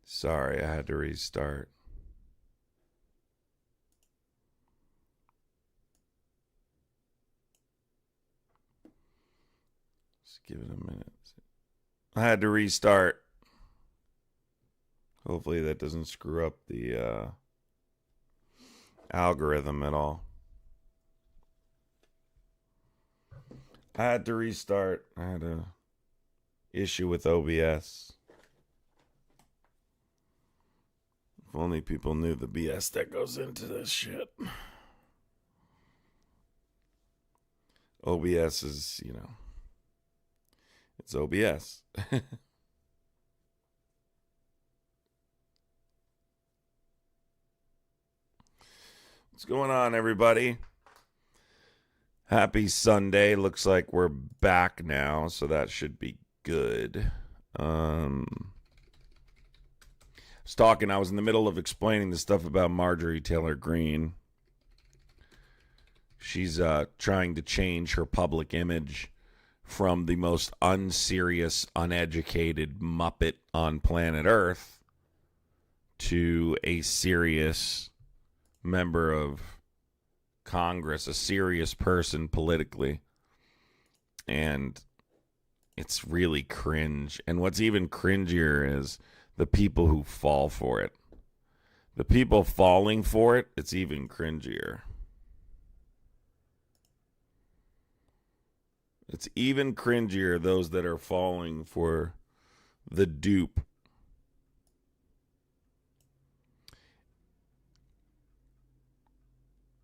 Sorry, I had to restart. Just give it a minute. I had to restart. Hopefully that doesn't screw up the algorithm at all. I had to restart. I had a issue with OBS. If only people knew the BS that goes into this shit. OBS is, it's OBS. What's going on, everybody? Happy Sunday. Looks like we're back now, so that should be good. I was in the middle of explaining the stuff about Marjorie Taylor Greene. She's trying to change her public image from the most unserious, uneducated Muppet on planet Earth to a serious member of Congress, a serious person politically. And it's really cringe. And what's even cringier is the people who fall for it. The people falling for it, it's even cringier. It's even cringier, those that are falling for the dupe.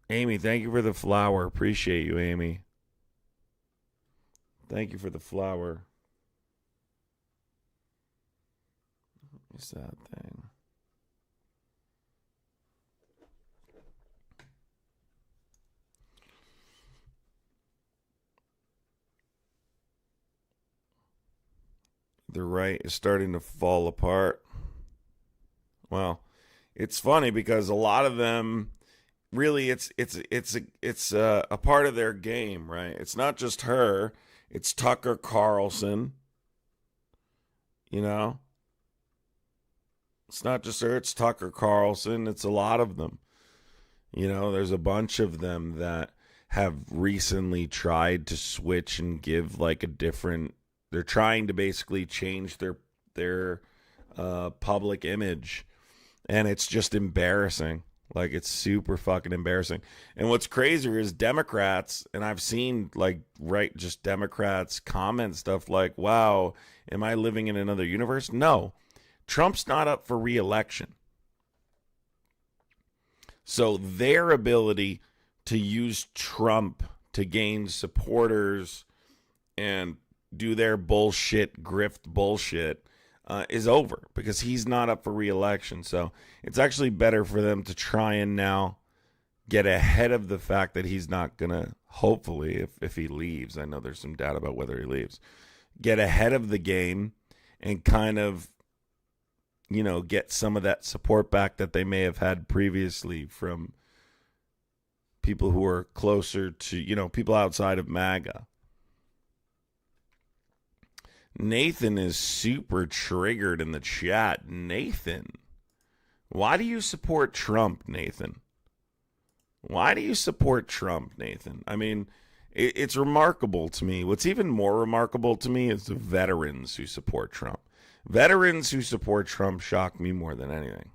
Amy, thank you for the flower. Appreciate you, Amy. Thank you for the flower. What's that thing? The right is starting to fall apart. Well, it's funny because a lot of them really it's a part of their game, right? It's not just her, it's Tucker Carlson. It's not just her, it's Tucker Carlson, it's a lot of them. There's a bunch of them that have recently tried to switch and give like a different. They're trying to basically change their public image, and it's just embarrassing. Like, it's super fucking embarrassing. And what's crazier is Democrats, and I've seen just Democrats comment stuff like, "Wow, am I living in another universe?" No, Trump's not up for re-election. So their ability to use Trump to gain supporters and do their bullshit, grift bullshit, is over because he's not up for re-election. So it's actually better for them to try and now get ahead of the fact that he's not going to, hopefully, if he leaves, I know there's some doubt about whether he leaves, get ahead of the game and kind of, get some of that support back that they may have had previously from people who are closer to, people outside of MAGA. Nathan is super triggered in the chat. Nathan, why do you support Trump, Nathan? Why do you support Trump, Nathan? I mean, it's remarkable to me. What's even more remarkable to me is the veterans who support Trump. Veterans who support Trump shock me more than anything.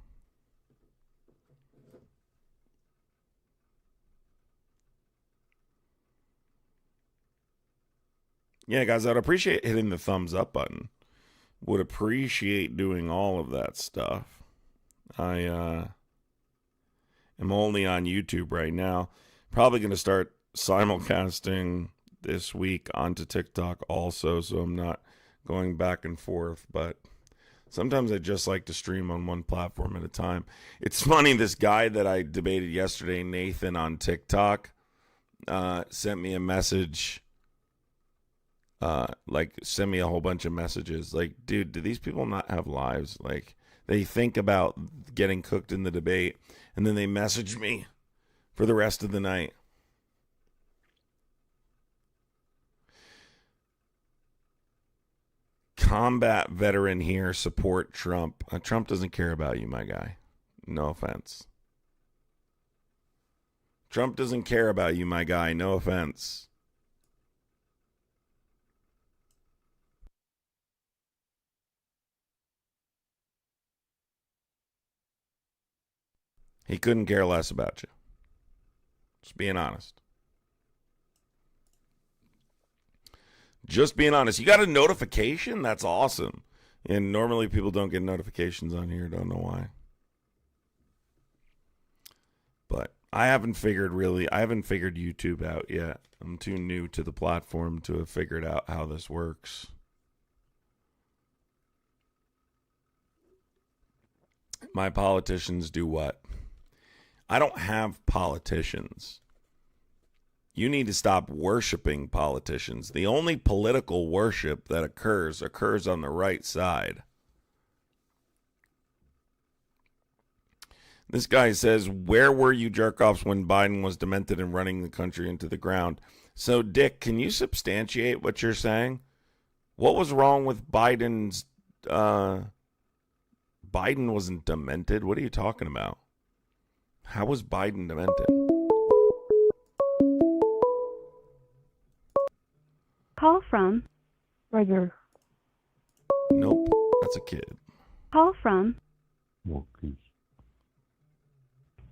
Yeah, guys, I'd appreciate hitting the thumbs up button. Would appreciate doing all of that stuff. I am only on YouTube right now. Probably going to start simulcasting this week onto TikTok also, so I'm not going back and forth. But sometimes I just like to stream on one platform at a time. It's funny, this guy that I debated yesterday, Nathan on TikTok, sent me a message. Send me a whole bunch of messages. Like, dude, do these people not have lives? Like, they think about getting cooked in the debate, and then they message me for the rest of the night. combat veteran here, support Trump. Trump doesn't care about you, my guy. No offense. Trump doesn't care about you, my guy. No offense. He couldn't care less about you. Just being honest. Just being honest. You got a notification? That's awesome. And normally people don't get notifications on here. Don't know why. But I haven't figured YouTube out yet. I'm too new to the platform to have figured out how this works. My politicians do what? I don't have politicians. You need to stop worshiping politicians. The only political worship that occurs on the right side. This guy says, where were you jerk-offs when Biden was demented and running the country into the ground? So, Dick, can you substantiate what you're saying? What was wrong with Biden's... Biden wasn't demented. What are you talking about? How was Biden demented? Call from... Roger. Nope, that's a kid. Call from... Monkeys.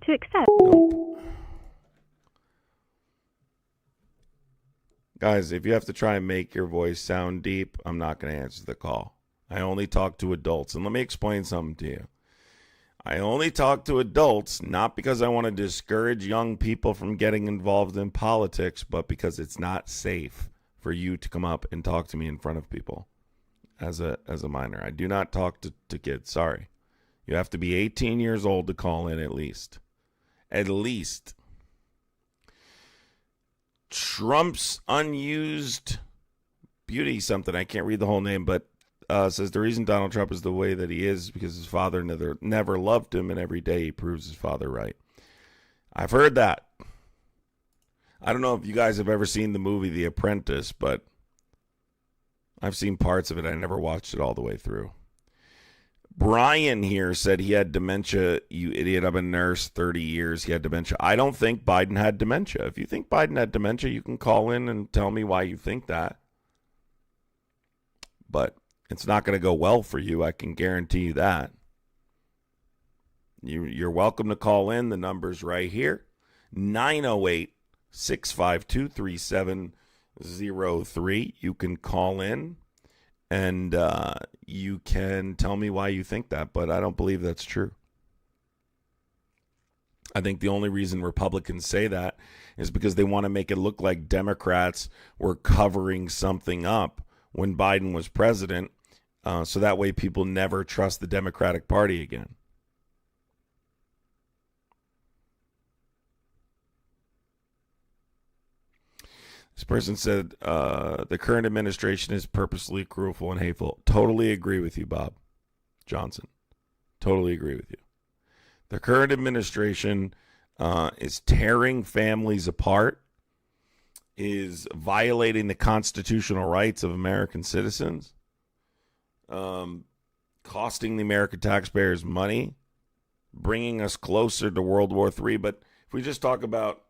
To accept. Nope. Guys, if you have to try and make your voice sound deep, I'm not going to answer the call. I only talk to adults. And let me explain something to you. I only talk to adults, not because I want to discourage young people from getting involved in politics, but because it's not safe for you to come up and talk to me in front of people as a minor. I do not talk to kids. Sorry. You have to be 18 years old to call in at least. At least. Trump's unused beauty something. I can't read the whole name, but says the reason Donald Trump is the way that he is because his father never loved him, and every day he proves his father right. I've heard that. I don't know if you guys have ever seen the movie The Apprentice, but I've seen parts of it. I never watched it all the way through. Brian here said he had dementia. You idiot. I'm a nurse, 30 years. He had dementia. I don't think Biden had dementia. If you think Biden had dementia, you can call in and tell me why you think that. But it's not going to go well for you. I can guarantee you that. You're welcome to call in. The number's right here. 908-652-3703. You can call in. And you can tell me why you think that, but I don't believe that's true. I think the only reason Republicans say that is because they want to make it look like Democrats were covering something up when Biden was president, so that way people never trust the Democratic Party again. This person said the current administration is purposely cruel and hateful. Totally agree with you, Bob Johnson. Totally agree with you. The current administration is tearing families apart, is violating the constitutional rights of American citizens, costing the American taxpayers money, bringing us closer to World War III. But if we just talk about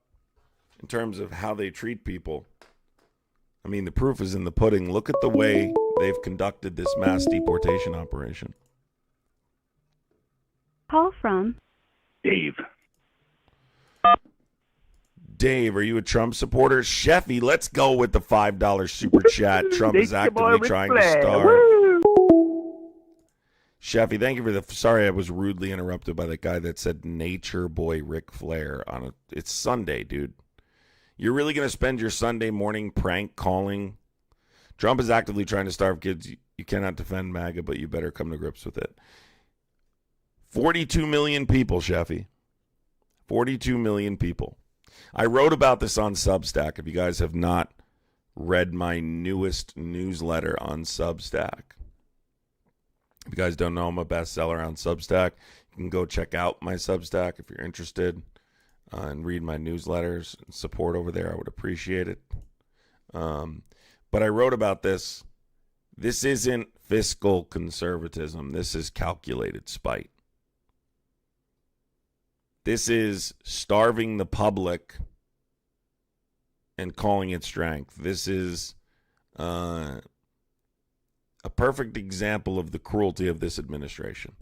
in terms of how they treat people, I mean, the proof is in the pudding. Look at the way they've conducted this mass deportation operation. Call from... Dave. Dave, are you a Trump supporter? Sheffy, let's go with the $5 super chat. Trump is actively trying to start. Sheffy, thank you for the... Sorry, I was rudely interrupted by the guy that said Nature Boy Ric Flair. It's Sunday, dude. You're really going to spend your Sunday morning prank calling? Trump is actively trying to starve kids. You cannot defend MAGA, but you better come to grips with it. 42 million people, Sheffy. 42 million people. I wrote about this on Substack. If you guys have not read my newest newsletter on Substack. If you guys don't know, I'm a bestseller on Substack. You can go check out my Substack if you're interested. And read my newsletters and support over there. I would appreciate it. But I wrote about this. This isn't fiscal conservatism. This is calculated spite. This is starving the public and calling it strength. This is a perfect example of the cruelty of this administration.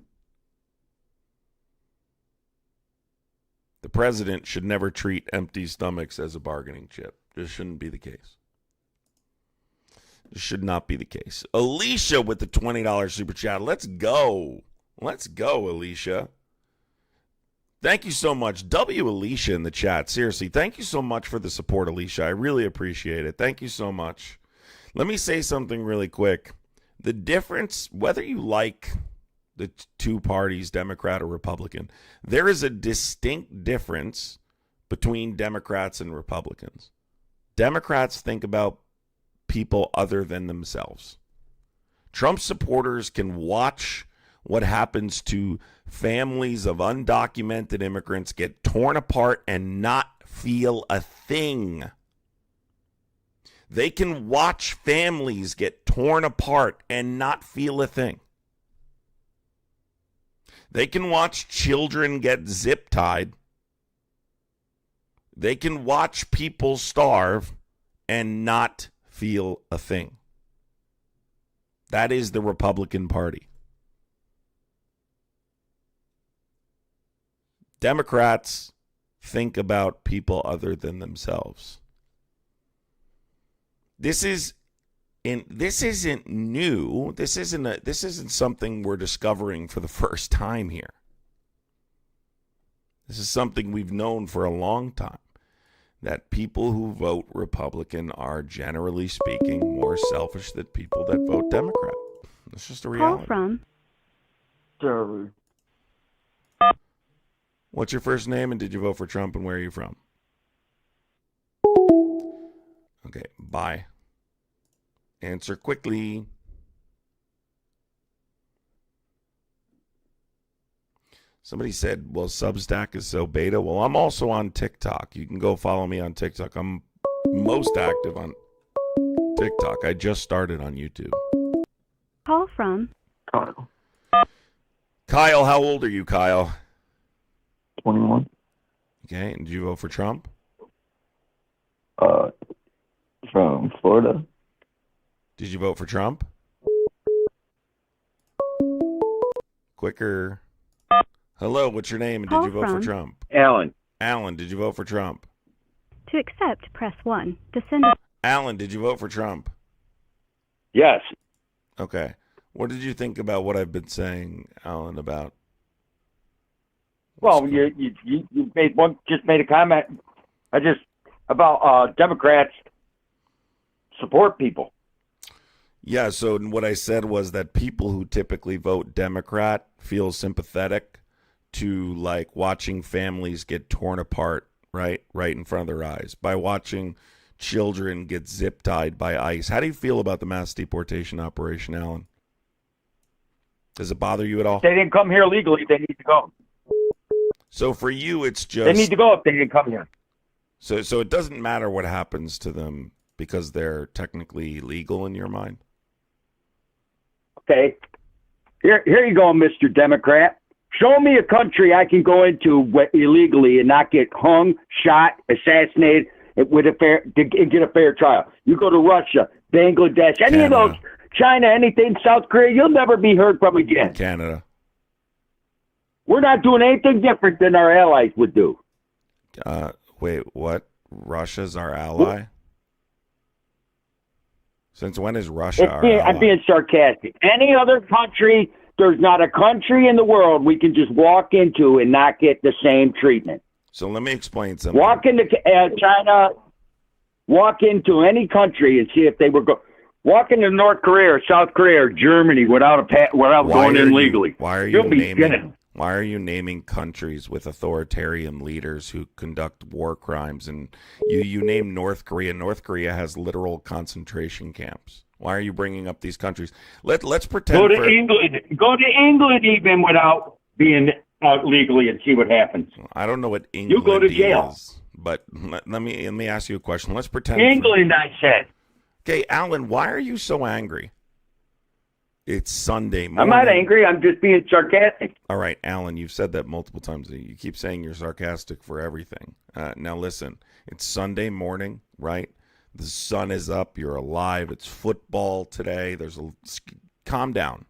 The president should never treat empty stomachs as a bargaining chip. This shouldn't be the case. This should not be the case. Alicia with the $20 super chat. Let's go. Let's go, Alicia. Thank you so much. W. Alicia in the chat. Seriously, thank you so much for the support, Alicia. I really appreciate it. Thank you so much. Let me say something really quick. The difference, whether you like the two parties, Democrat or Republican, there is a distinct difference between Democrats and Republicans. Democrats think about people other than themselves. Trump supporters can watch what happens to families of undocumented immigrants get torn apart and not feel a thing. They can watch families get torn apart and not feel a thing. They can watch children get zip-tied. They can watch people starve and not feel a thing. That is the Republican Party. Democrats think about people other than themselves. This isn't new. This isn't something we're discovering for the first time here. This is something we've known for a long time, that people who vote Republican are, generally speaking, more selfish than people that vote Democrat. It's just a reality. Call from Server. What's your first name, and did you vote for Trump, and where are you from? Okay, bye. Answer quickly. Somebody said, well, Substack is so beta. Well, I'm also on TikTok. You can go follow me on TikTok. I'm most active on TikTok. I just started on YouTube. Call from Kyle. Kyle, how old are you, Kyle? 21. Okay, and did you vote for Trump? From Florida. Did you vote for Trump? Quicker. Hello, what's your name, and did you vote for Trump? Alan. Alan, did you vote for Trump? To accept, press 1. To send Alan, did you vote for Trump? Yes. Okay. What did you think about what I've been saying, Alan, about? Well, you made a comment. About Democrats support people. Yeah, so what I said was that people who typically vote Democrat feel sympathetic to, like, watching families get torn apart right in front of their eyes, by watching children get zip-tied by ICE. How do you feel about the mass deportation operation, Alan? Does it bother you at all? If they didn't come here legally, they need to go. So for you, it's just... They need to go if they didn't come here. So it doesn't matter what happens to them because they're technically legal in your mind? Okay. Here you go, Mr. Democrat. Show me a country I can go into illegally and not get hung, shot, assassinated with and get a fair trial. You go to Russia, Bangladesh, any Canada. of those, China, anything, South Korea, you'll never be heard from again. Canada. We're not doing anything different than our allies would do. Wait, what? Russia's our ally? Since when is Russia our ally? I'm being sarcastic. Any other country, there's not a country in the world we can just walk into and not get the same treatment. So let me explain something. Walk into China, walk into any country and see if they would go. Walk into North Korea or South Korea or Germany without going in legally. Why are you naming countries with authoritarian leaders who conduct war crimes? And you name North Korea. North Korea has literal concentration camps. Why are you bringing up these countries? Let's pretend. Go to England. Go to England even without being out legally and see what happens. I don't know what England You go to jail. is, but let me ask you a question. Let's pretend. England, I said. Okay, Alan, why are you so angry? It's Sunday morning. I'm not angry. I'm just being sarcastic. All right, Alan, you've said that multiple times. You keep saying you're sarcastic for everything. Now listen, it's Sunday morning, right? The sun is up. You're alive. It's football today. Calm down,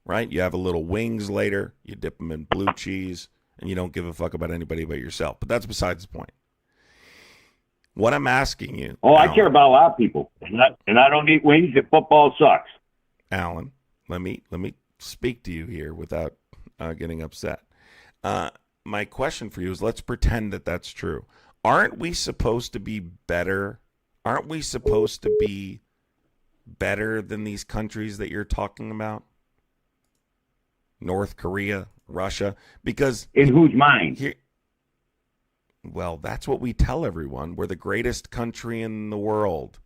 right? You have a little wings later. You dip them in blue cheese, and you don't give a fuck about anybody but yourself. But that's besides the point. What I'm asking you. Oh, Alan, I care about a lot of people, and I don't eat wings if football sucks. Alan, let me speak to you here without getting upset. My question for you is, let's pretend that that's true. Aren't we supposed to be better? Aren't we supposed to be better than these countries that you're talking about? North Korea, Russia, because In whose mind? here, well, that's what we tell everyone. We're the greatest country in the world.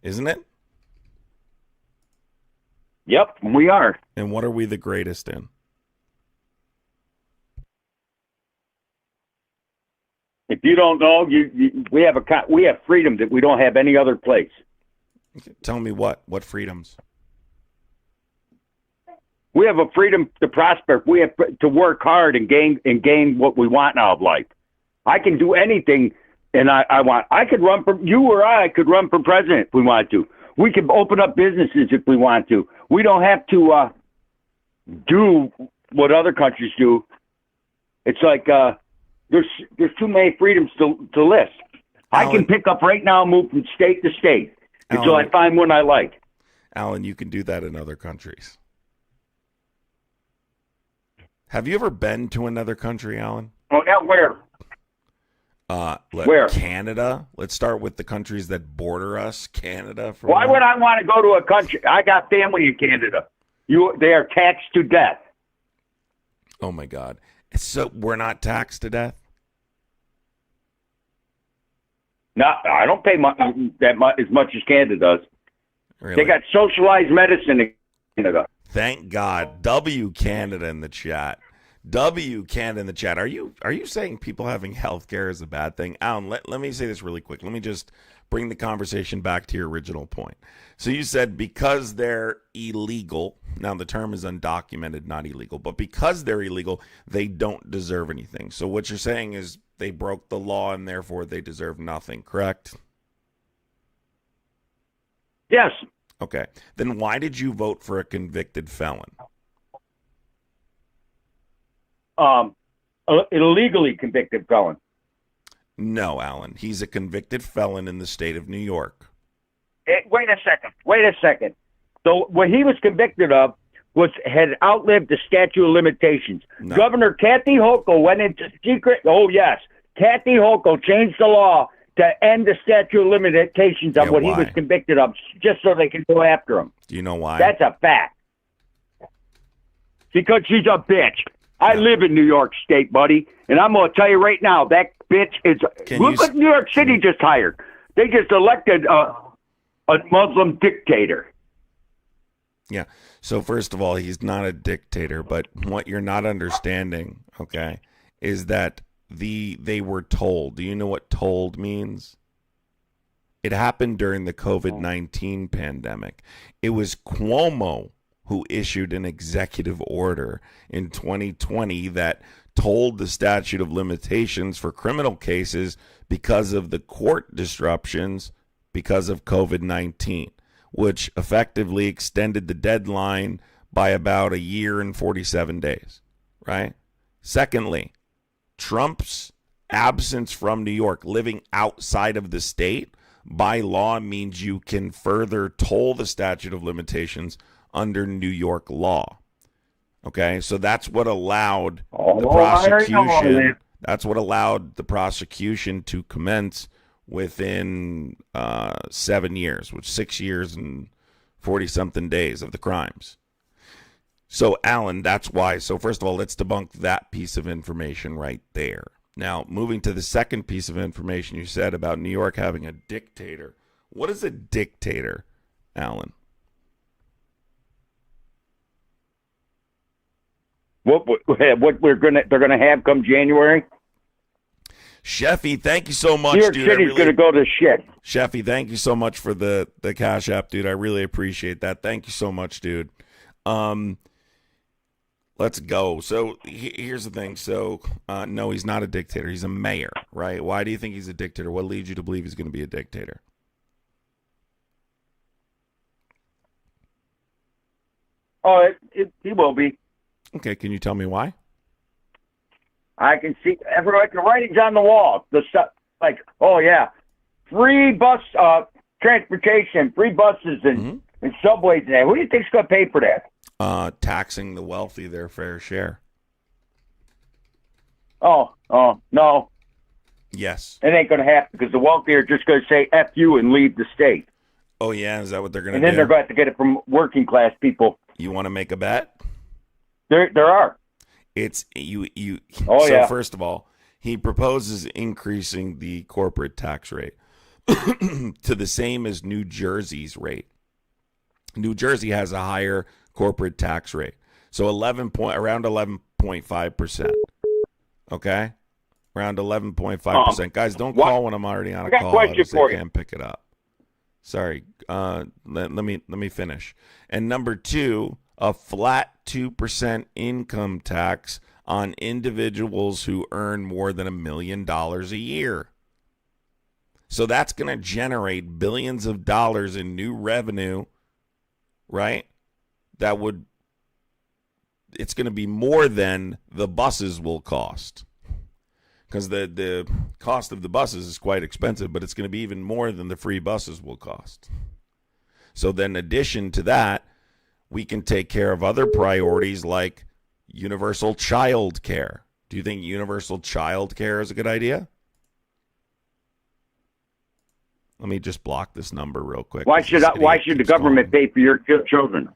Isn't it? Yep, we are. And what are we the greatest in? If you don't know, we have freedom that we don't have any other place. Tell me what freedoms? We have a freedom to prosper. We have to work hard and gain what we want out of life. I can do anything, and I want. I could run for you, or I could run for president if we want to. We can open up businesses if we want to. We don't have to do what other countries do. It's like there's too many freedoms to list. I can pick up right now and move from state to state until I find one I like. Alan, you can do that in other countries. Have you ever been to another country, Alan? Oh, yeah, where? Where? Canada. Let's start with the countries that border us. Canada. Why would I want to go to a country? I got family in Canada. They are taxed to death. Oh my God! So we're not taxed to death. No, I don't pay as much as Canada does. Really? They got socialized medicine in Canada. Thank God. W Canada in the chat. W Canada in the chat. Are you saying people having health care is a bad thing? Alan, let me say this really quick. Let me just bring the conversation back to your original point. So you said because they're illegal, now the term is undocumented, not illegal, but because they're illegal, they don't deserve anything. So what you're saying is they broke the law and therefore they deserve nothing, correct? Yes. Okay. Then why did you vote for a convicted felon? An illegally convicted felon. No, Alan. He's a convicted felon in the state of New York. Wait a second. So what he was convicted of had outlived the statute of limitations. No. Governor Kathy Hochul went into secret. Oh, yes. Kathy Hochul changed the law to end the statute of limitations of what why? he was convicted of, just so they could go after him. Do you know why? That's a fact. Because she's a bitch. I live in New York State, buddy, and I'm going to tell you right now, that bitch is... Look what New York City just hired. They just elected a Muslim dictator. Yeah. So first of all, he's not a dictator, but what you're not understanding, okay, is that they were told. Do you know what told means? It happened during the COVID-19 pandemic. It was Cuomo who issued an executive order in 2020 that told the statute of limitations for criminal cases because of the court disruptions because of COVID-19, which effectively extended the deadline by about a year and 47 days, right? Secondly, Trump's absence from New York, living outside of the state, by law means you can further toll the statute of limitations under New York law. Okay, so that's what allowed the prosecution. That's what allowed the prosecution to commence within 7 years, which 6 years and 40-something days of the crimes. So, Alan, that's why. So, first of all, let's debunk that piece of information right there. Now, moving to the second piece of information you said about New York having a dictator. What is a dictator, Alan? What they're gonna have come January? Sheffy, thank you so much, New York dude. City's going to go to shit. Sheffy, thank you so much for the Cash App, dude. I really appreciate that. Thank you so much, dude. Let's go. So here's the thing. So no, he's not a dictator. He's a mayor, right? Why do you think he's a dictator? What leads you to believe he's going to be a dictator? Oh, he will be. Okay, can you tell me why? I can see everyone. The writing's on the wall. The stuff like, oh yeah, free bus transportation, free buses and subways and that. Who do you think's going to pay for that? Taxing the wealthy their fair share. Oh no, Yes. it ain't going to happen because the wealthy are just going to say "f you" and leave the state, Oh yeah, is that what they're going to and do? then they're going to have to get it from working class people. You want to make a bet? There are. It's you. Oh, So yeah. first of all, he proposes increasing the corporate tax rate to the same as New Jersey's rate. New Jersey has a higher corporate tax rate, so around 11.5%. Okay, around 11.5%. Guys, don't what- call when I'm already on a I got a call. question Obviously, for I you. can't pick it up. Sorry. Let me finish. And number two, a flat 2% income tax on individuals who earn more than $1 million a year. So that's going to generate billions of dollars in new revenue, right? It's going to be more than the buses will cost. Because the cost of the buses is quite expensive, but it's going to be even more than the free buses will cost. So then in addition to that, we can take care of other priorities like universal child care. Do you think universal child care is a good idea? Let me just block this number real quick. Why This should idiot why should the keeps government calling. pay for your children?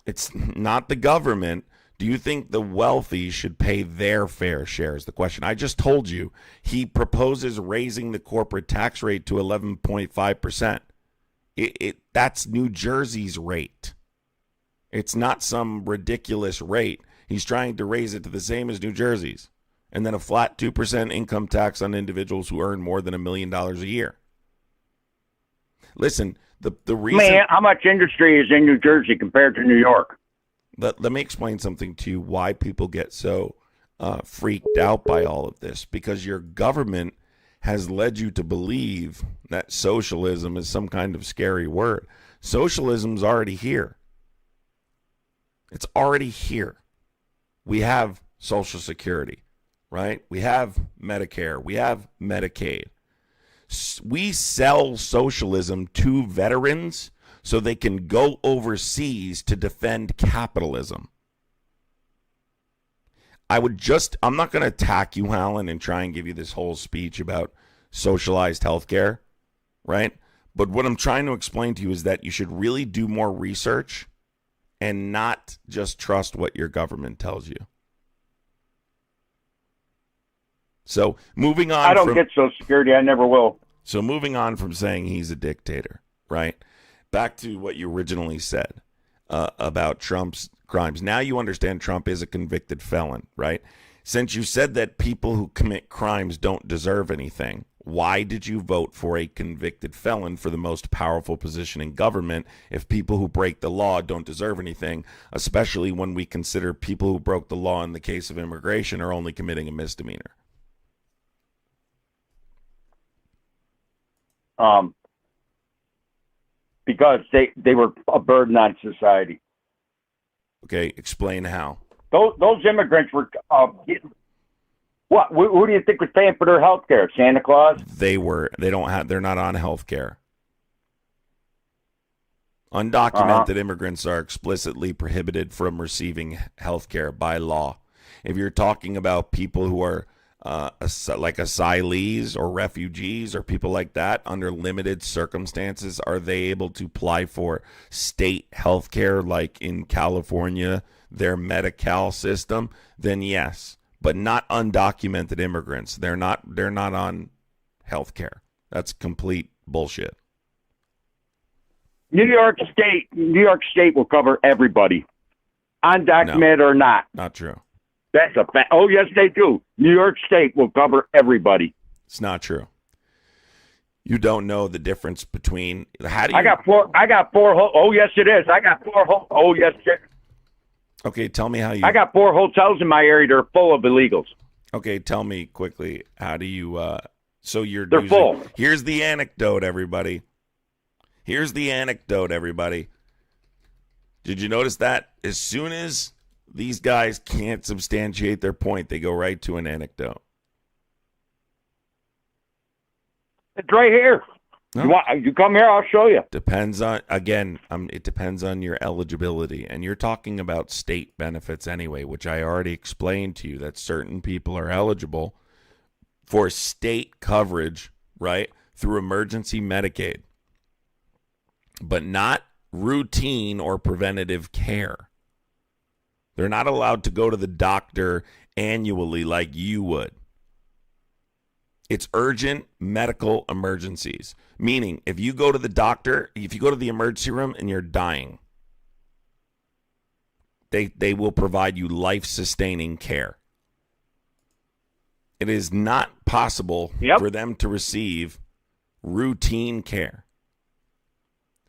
It's not the government. Do you think the wealthy should pay their fair share is the question. I just told you he proposes raising the corporate tax rate to 11.5%. That's New Jersey's rate. It's not some ridiculous rate. He's trying to raise it to the same as New Jersey's. And then a flat 2% income tax on individuals who earn more than $1 million a year. Listen, the reason... Man, how much industry is in New Jersey compared to New York? Let me explain something to you why people get so freaked out by all of this. Because your government has led you to believe that socialism is some kind of scary word. Socialism's already here. It's already here. We have Social Security, right? We have Medicare. We have Medicaid. We sell socialism to veterans so they can go overseas to defend capitalism. I'm not going to attack you, Alan, and try and give you this whole speech about socialized healthcare, right? But what I'm trying to explain to you is that you should really do more research and not just trust what your government tells you. So moving on. I don't get Social Security. I never will. So moving on from saying he's a dictator, right? Back to what you originally said about Trump's crimes. Now you understand Trump is a convicted felon, right? Since you said that people who commit crimes don't deserve anything, why did you vote for a convicted felon for the most powerful position in government if people who break the law don't deserve anything, especially when we consider people who broke the law in the case of immigration are only committing a misdemeanor? Because they were a burden on society. Okay, explain how. Those immigrants were what? Who do you think was paying for their health care? Santa Claus? They're not on health care. Undocumented immigrants are explicitly prohibited from receiving health care by law. If you're talking about people who are like asylees or refugees or people like that, under limited circumstances, are they able to apply for state health care like in California, their Medi-Cal system? Then yes, but not undocumented immigrants. They're not on health care. That's complete bullshit. New York State will cover everybody, undocumented or not. Not true. That's a fact. Oh, yes, they do. New York State will cover everybody. It's not true. You don't know the difference between how do you? I got four. Oh, yes, it is. I got four. Oh, yes, it. Okay, tell me how you. I got 4 hotels in my area that are full of illegals. Okay, tell me quickly. How do you? So They're full. Here's the anecdote, everybody. Here's the anecdote, everybody. Did you notice that as soon as these guys can't substantiate their point, they go right to an anecdote? It's right here. No. You come here, I'll show you. Depends on, again, it depends on your eligibility. And you're talking about state benefits anyway, which I already explained to you that certain people are eligible for state coverage, right, through emergency Medicaid, but not routine or preventative care. They're not allowed to go to the doctor annually like you would. It's urgent medical emergencies, meaning if you go to the doctor, if you go to the emergency room and you're dying, they will provide you life-sustaining care. It is not possible for them to receive routine care.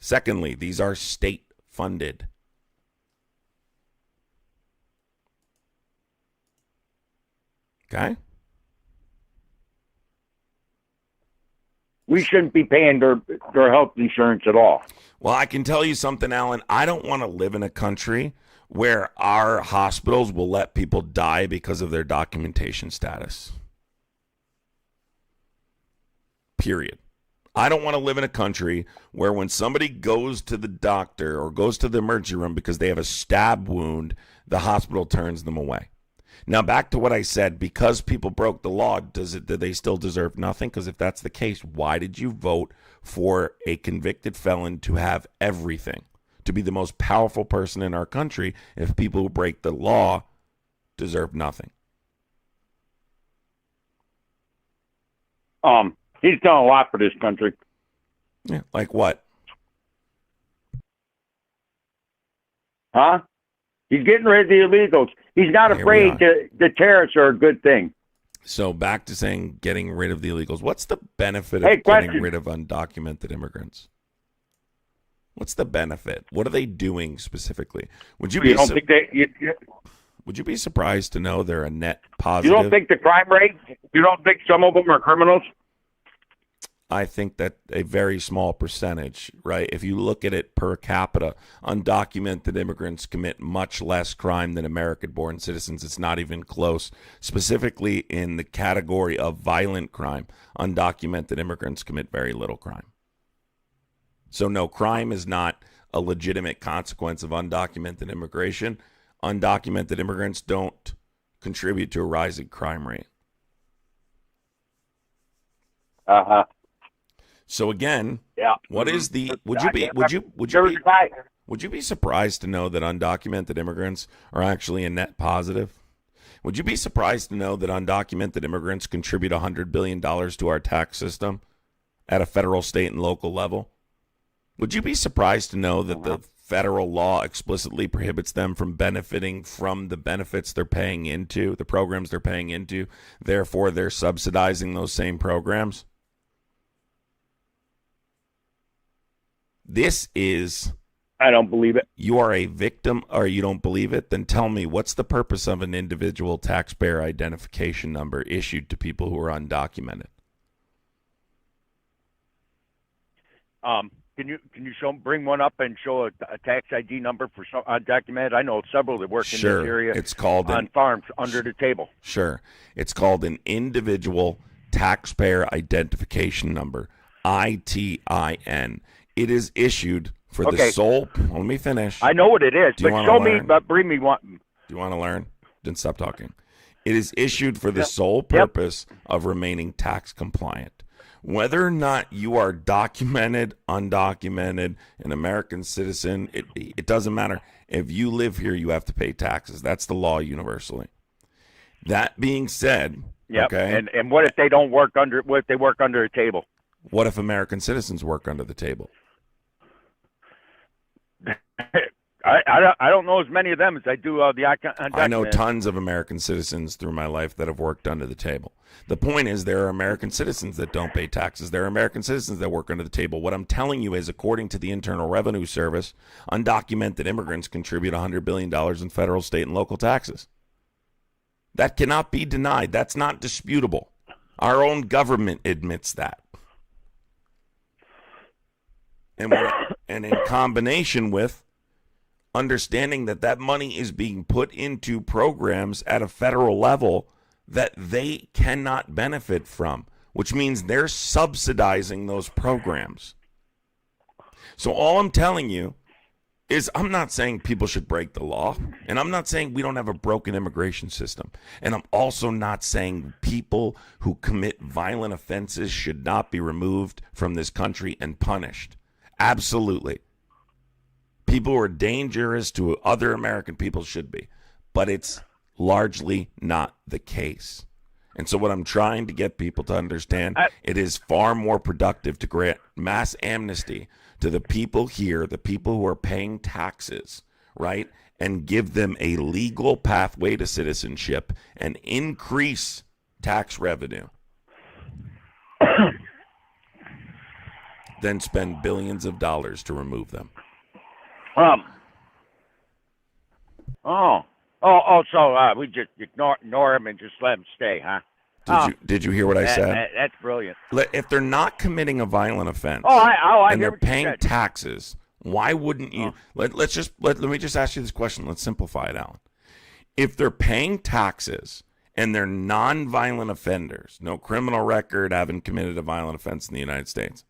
Secondly, these are state-funded. Okay? We shouldn't be paying their health insurance at all. Well, I can tell you something, Alan. I don't want to live in a country where our hospitals will let people die because of their documentation status. Period. I don't want to live in a country where when somebody goes to the doctor or goes to the emergency room because they have a stab wound, the hospital turns them away. Now, back to what I said, because people broke the law, do they still deserve nothing? Because if that's the case, why did you vote for a convicted felon to have everything, to be the most powerful person in our country if people who break the law deserve nothing? He's done a lot for this country. Yeah, like what? Huh? He's getting rid of the illegals. He's not afraid the terrorists are a good thing. So back to saying getting rid of the illegals. What's the benefit of getting rid of undocumented immigrants? What's the benefit? What are they doing specifically? Would you be surprised to know they're a net positive? You don't think the crime rate? You don't think some of them are criminals? I think that a very small percentage, right? If you look at it per capita, undocumented immigrants commit much less crime than American-born citizens. It's not even close. Specifically in the category of violent crime, undocumented immigrants commit very little crime. So no, crime is not a legitimate consequence of undocumented immigration. Undocumented immigrants don't contribute to a rising crime rate. Uh-huh. So again, what is the? Would you be surprised to know that undocumented immigrants are actually a net positive? Would you be surprised to know that undocumented immigrants contribute $100 billion to our tax system at a federal, state, and local level? Would you be surprised to know that the federal law explicitly prohibits them from benefiting from the benefits they're paying into, the programs they're paying into? Therefore, they're subsidizing those same programs. This is... I don't believe it. You are a victim or you don't believe it? Then tell me, what's the purpose of an individual taxpayer identification number issued to people who are undocumented? Can you bring one up and show a tax ID number for some undocumented? I know several that work in this area. It's called on farms under the table. Sure. It's called an individual taxpayer identification number, ITIN. It is issued for the sole. Let me finish. I know what it is, but show me. Bring me one. Do you want to learn? Then stop talking. It is issued for the sole purpose of remaining tax compliant. Whether or not you are documented, undocumented, an American citizen, it doesn't matter. If you live here, you have to pay taxes. That's the law universally. That being said, okay. And what if they don't work under? What if they work under a table? What if American citizens work under the table? I I don't know as many of them as I do the undocumented. I know tons of American citizens through my life that have worked under the table. The point is, there are American citizens that don't pay taxes. There are American citizens that work under the table. What I'm telling you is, according to the Internal Revenue Service, undocumented immigrants contribute $100 billion in federal, state, and local taxes. That cannot be denied. That's not disputable. Our own government admits that. And in combination with understanding that that money is being put into programs at a federal level that they cannot benefit from, which means they're subsidizing those programs. So all I'm telling you is, I'm not saying people should break the law, and I'm not saying we don't have a broken immigration system, and I'm also not saying people who commit violent offenses should not be removed from this country and punished. Absolutely. People who are dangerous to other American people should be, but it's largely not the case. And so what I'm trying to get people to understand, it is far more productive to grant mass amnesty to the people here, the people who are paying taxes, right, and give them a legal pathway to citizenship and increase tax revenue, then spend billions of dollars to remove them. So we just ignore him and just let him stay, huh? Did you hear what I said? That's brilliant. If they're not committing a violent offense, I and hear they're what you paying said. taxes, why wouldn't you? Let me just ask you this question. Let's simplify it, Alan. If they're paying taxes and they're non-violent offenders, no criminal record, haven't committed a violent offense in the United States,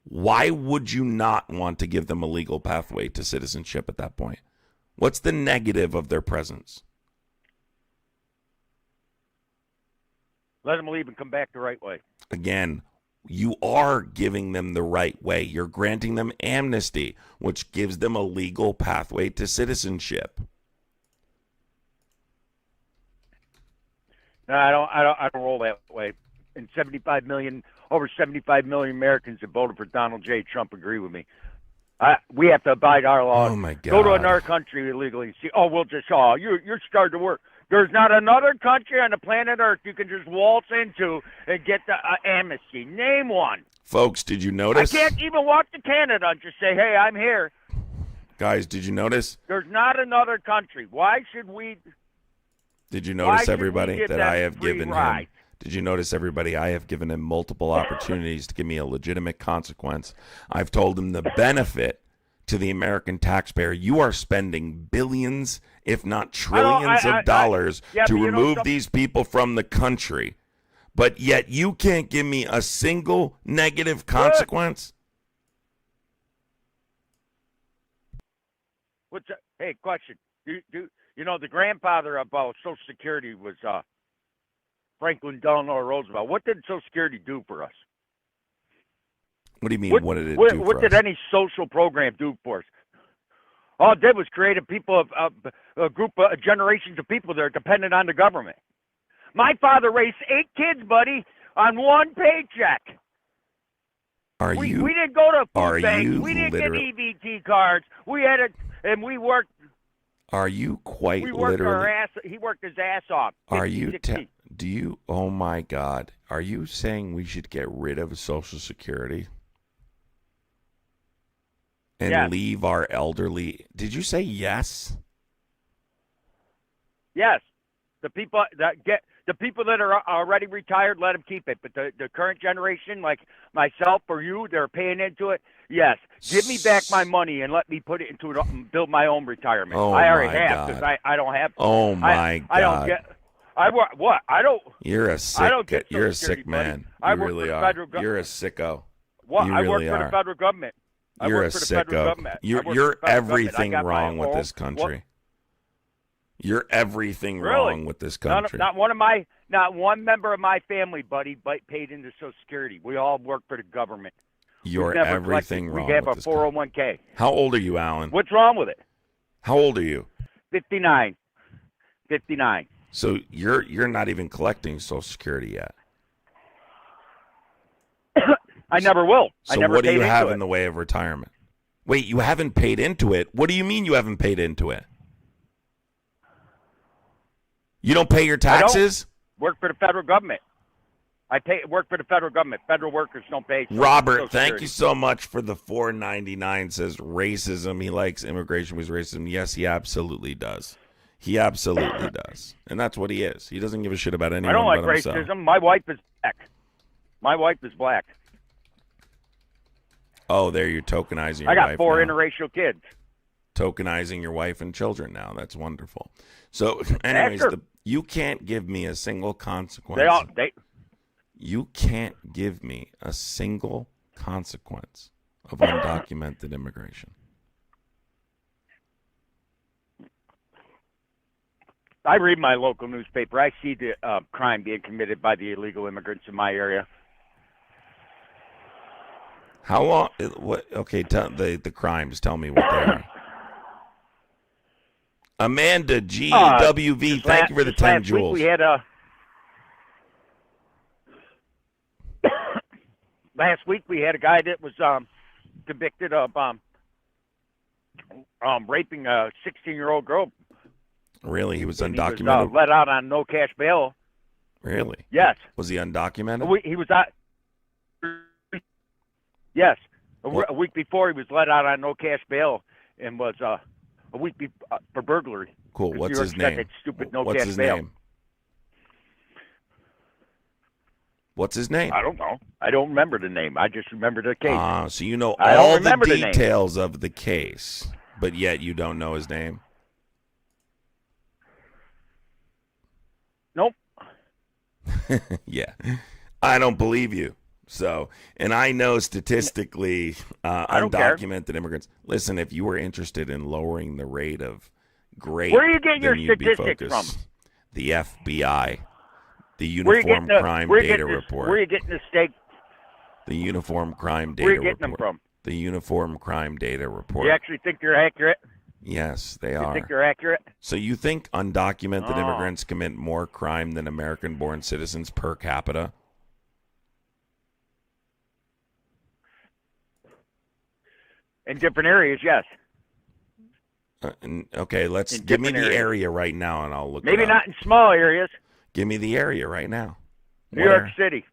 why would you not want to give them a legal pathway to citizenship at that point? What's the negative of their presence? Let them leave and come back the right way. Again, you are giving them the right way. You're granting them amnesty, which gives them a legal pathway to citizenship. No, I don't roll that way. And over 75 million Americans that voted for Donald J. Trump agree with me. We have to abide our laws. Oh my God! Go to another country illegally and see. You're starting to work. There's not another country on the planet Earth you can just waltz into and get the amnesty. Name one. Folks, did you notice? I can't even walk to Canada and just say, "Hey, I'm here." Guys, did you notice? There's not another country. Why should we? Did you notice, everybody, that I have free given ride? him? Did you notice, everybody, I have given him multiple opportunities to give me a legitimate consequence. I've told him the benefit to the American taxpayer. You are spending billions, if not trillions of dollars to remove these people from the country. But yet you can't give me a single negative consequence? Hey, question. You know, the grandfather of Social Security was Franklin Delano Roosevelt. What did Social Security do for us? What do you mean, what did it do for us? What did any social program do for us? All it did was create a generations of people that are dependent on the government. My father raised 8 kids, buddy, on one paycheck. We didn't go to food banks. We didn't get EBT cards. We had and we worked. Are you quite we worked literally? He worked his ass off. 50, are you? 60. Do you? Oh my God! Are you saying we should get rid of Social Security and leave our elderly? Did you say yes? Yes. The people that are already retired, let them keep it. But the current generation, like myself or you, they're paying into it. Yes, give me back my money and let me put it into build my own retirement. Oh, I already my have because God. I don't have. Oh my God! I don't get. What? I don't. You're a sick. I don't get You're a Social Security, sick man. buddy. I You work really for the are. federal government. You're a sicko. What? You I really work for are. the federal government. You're a I work for the federal sicko. government. You're everything wrong with this country. You're everything wrong with this country. Not one member of my family, buddy, paid into Social Security. We all work for the government. You're everything wrong We have with a this 401k. How old are you, Alan? What's wrong with it? How old are you? 59. 59. So you're not even collecting Social Security yet. I never will. So I never what do you paid have into in the way of retirement? Wait, you haven't paid into it? What do you mean you haven't paid into it? You don't pay your taxes? Work for the federal government. Work for the federal government. Federal workers don't pay. Robert, thank you so much for the $4.99. Says racism. He likes immigration was racism. Yes, he absolutely does. He absolutely does, and that's what he is. He doesn't give a shit about anyone. I don't like but himself. racism. My wife is black. My wife is black. Oh, there you're tokenizing your I got wife 4 now. interracial kids. Tokenizing your wife and children now. That's wonderful. So, anyways, you can't give me a single consequence. You can't give me a single consequence of undocumented immigration. I read my local newspaper. I see the crime being committed by the illegal immigrants in my area. How long? What? Okay, the crimes. Tell me what they are. Amanda GWV, thank you for the 10 jewels. We had last week we had a guy that was convicted of raping a 16-year-old girl. Really? He was undocumented? He was, let out on no cash bail. Really? Yes. Was he undocumented? He was out. Yes. A week before, he was let out on no cash bail and was a week for burglary. Cool. What's his name? That stupid no What's cash his bail. name? What's his name? I don't know. I don't remember the name. I just remember the case. So you know I don't all the remember the name. details of the case, but yet you don't know his name? Nope. Yeah. I don't believe you. So, and I know statistically, I don't care. undocumented immigrants. Listen, if you were interested in lowering the rate of rape, Where are you getting then your you'd be statistics focused. from? The FBI, the Where you Uniform getting Crime where you Data getting this- Report, Where are you getting the stake? the Uniform Crime Where are Data you getting them Report, from? the Uniform Crime Data Report. You actually think they're accurate? Yes, they You are. think they're accurate? So you think undocumented Oh. immigrants commit more crime than American-born citizens per capita? In different areas, yes. Okay, let's In give me different the areas. area right now, and I'll look. Maybe it up. not in small areas. Give me the area right now. New York Where? City.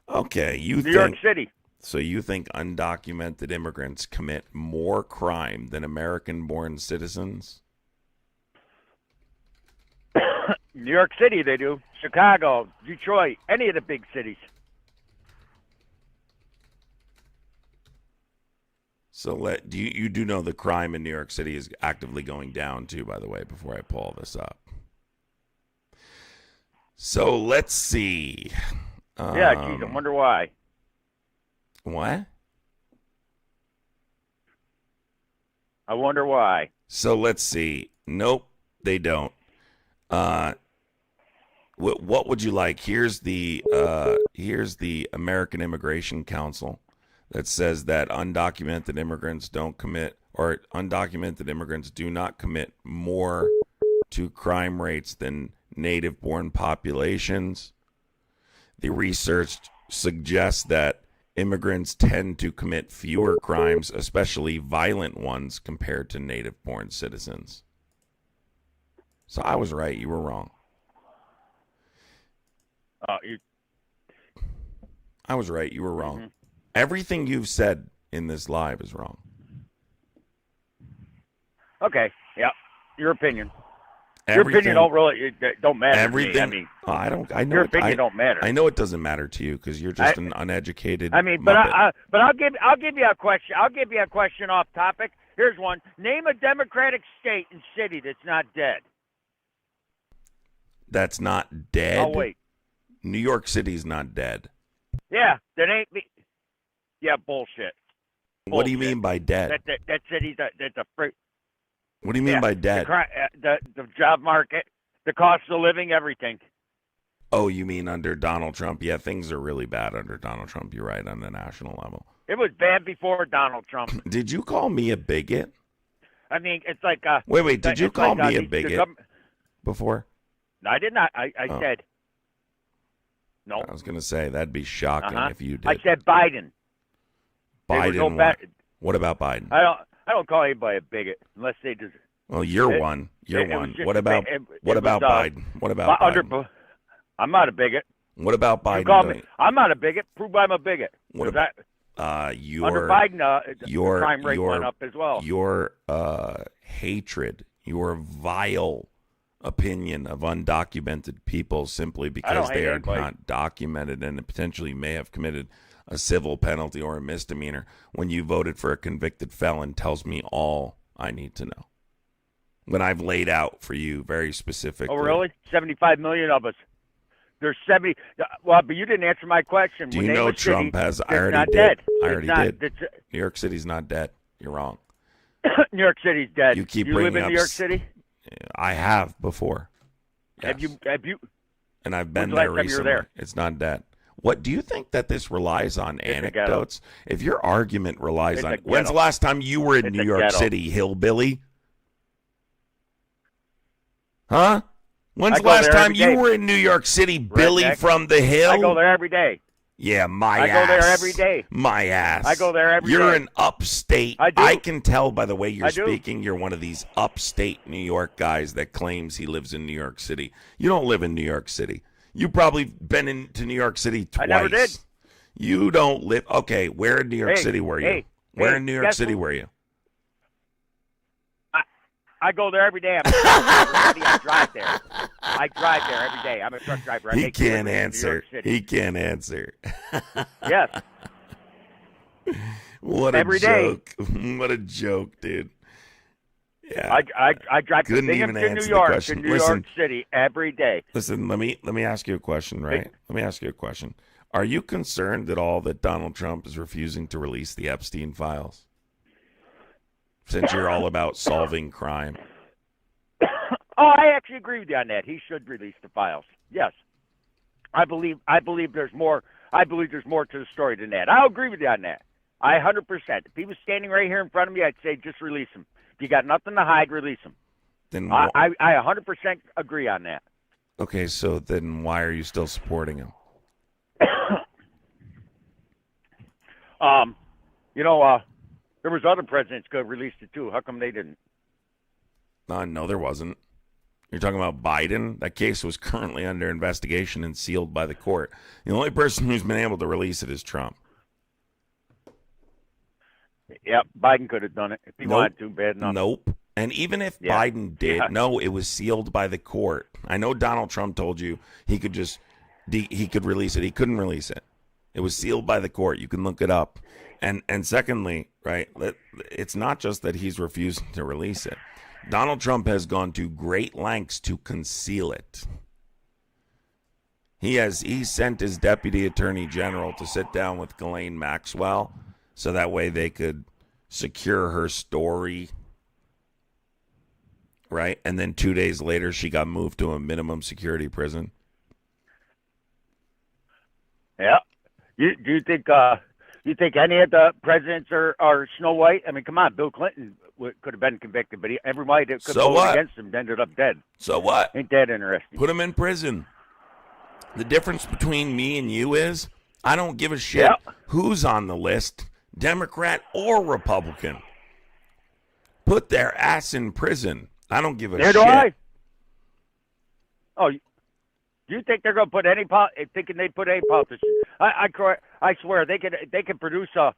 Okay, New York City. So you think undocumented immigrants commit more crime than American-born citizens? New York City, they do. Chicago, Detroit, any of the big cities. So you do know the crime in New York City is actively going down too, by the way, before I pull this up. So let's see. Yeah, geez, I wonder why. What? I wonder why. So let's see. Nope, they don't. What would you like? Here's the American Immigration Council that says that undocumented immigrants do not commit more to crime rates than native-born populations. The research suggests that immigrants tend to commit fewer crimes, especially violent ones, compared to native-born citizens. So I was right. You were wrong. I was right. You were wrong. Mm-hmm. Everything you've said in this live is wrong. Okay, yeah, your opinion. Everything, Your opinion don't matter. Everything. To me. I mean, I don't. I know. your opinion don't matter. I know it doesn't matter to you because you're just an uneducated. I mean, Muppet. but I'll give you a question. I'll give you a question off topic. Here's one. Name a Democratic state and city that's not dead. That's not dead. Oh wait. New York City's not dead. Yeah, that ain't me. Yeah, bullshit. What do you mean by dead? That city's that's a freak. What do you mean by dead? The job market, the cost of living, everything. Oh, you mean under Donald Trump? Yeah, things are really bad under Donald Trump. You're right on the national level. It was bad before Donald Trump. Did you call me a bigot? I mean, it's like Wait. Did you it's call like, me a the bigot before? No, I did not. I said no. I was going to say that'd be shocking if you did. I said Biden. Biden. No what about Biden? I don't call anybody a bigot unless they just. Well, you're one. You're it was one. just What about it what was, about Biden? What about Biden? I'm not a bigot. What about You Biden? call me. I'm not a bigot. Prove I'm a bigot. What 'Cause about under your Biden, the crime rate your went up as well. your hatred, your vile opinion of undocumented people simply because hate they are anybody. not documented and potentially may have committed a civil penalty or a misdemeanor when you voted for a convicted felon tells me all I need to know. When I've laid out for you very specifically. Oh, really? 75 million of us. There's 70. Well, but you didn't answer my question. Do When you name know a city Trump has? I that's already not did. dead. I It's already not- did. New York City's not dead. You're wrong. New York City's dead. You keep live bringing in up New York City? I have before. Yes. Have you? And I've been When's the there last time you were recently. there? It's not dead. What do you think that this relies on It's a ghetto. anecdotes? If your argument relies It's on a when's the ghetto. last time you were in It's New a York ghetto. City, hillbilly? Huh? When's I the go last there time every you day. were in New York City, Billy Redneck. from the hill? I go there every day. Yeah, my I ass. go there every day. My ass. I go there every You're day. an upstate. I do. can tell by the way you're I do. speaking. You're one of these upstate New York guys that claims he lives in New York City. You don't live in New York City. You've probably been into New York City twice. I never did. You don't live. Okay, where in New York Hey, City were you? hey, Where hey, in New York guess City who- were you? I go there every day. I'm a truck driver. I drive there. I drive there every day. I'm a truck driver. I He make can't deliveries in New answer. York City. He can't answer. Yes. What a Every day. joke. What a joke, dude. Yeah. I drive from Couldn't Bingham even to answer New the York question. to New Listen. York City every day. Listen, let me ask you a question, right? Let me ask you a question. Are you concerned at all that Donald Trump is refusing to release the Epstein files? Since you're all about solving crime. Oh, I actually agree with you on that. He should release the files. Yes. I believe there's more. I believe there's more to the story than that. I'll agree with you on that. 100%. If he was standing right here in front of me, I'd say just release him. If you got nothing to hide, release him. Then I 100% agree on that. okay, so then why are you still supporting him? There was other presidents could have released it too. How come they didn't? No, there wasn't. You're talking about Biden? That case was currently under investigation and sealed by the court. The only person who's been able to release it is Trump. Yep, Biden could have done it if he Nope. wanted to. Bad enough. Nope. And even if Yeah. Biden did, Yeah. no, it was sealed by the court. I know Donald Trump told you he could just he could release it. He couldn't release it. It was sealed by the court. You can look it up. And secondly, right, it's not just that he's refusing to release it. Donald Trump has gone to great lengths to conceal it. He sent his deputy attorney general to sit down with Ghislaine Maxwell so that way they could secure her story. Right? And then 2 days later, she got moved to a minimum security prison. Yeah. Do you think any of the presidents are Snow White? I mean, come on, Bill Clinton could have been convicted, but everybody that could So vote what? against him ended up dead. So what? Ain't that interesting? Put him in prison. The difference between me and you is I don't give a shit Yeah. who's on the list, Democrat or Republican. Put their ass in prison. I don't give a There shit. do I. Oh, do you think they're going to put thinking they put any politician? I swear they could produce a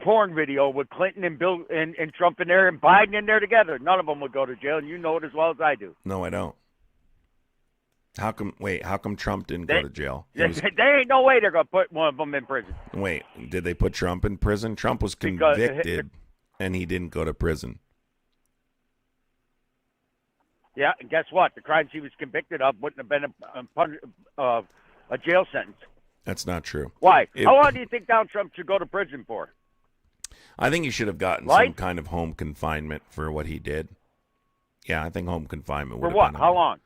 porn video with Clinton and Bill and Trump in there and Biden in there together. None of them would go to jail, and you know it as well as I do. No, I don't. How come Trump didn't go to jail? He was- There ain't no way they're going to put one of them in prison. wait, did they put Trump in prison? Trump was Because- convicted and he didn't go to prison. Yeah, and guess what? The crimes he was convicted of wouldn't have been a jail sentence. That's not true. Why? It- How long do you think Donald Trump should go to prison for? I think he should have gotten Right? some kind of home confinement for what he did. Yeah, I think home confinement For would what? have been How okay. long?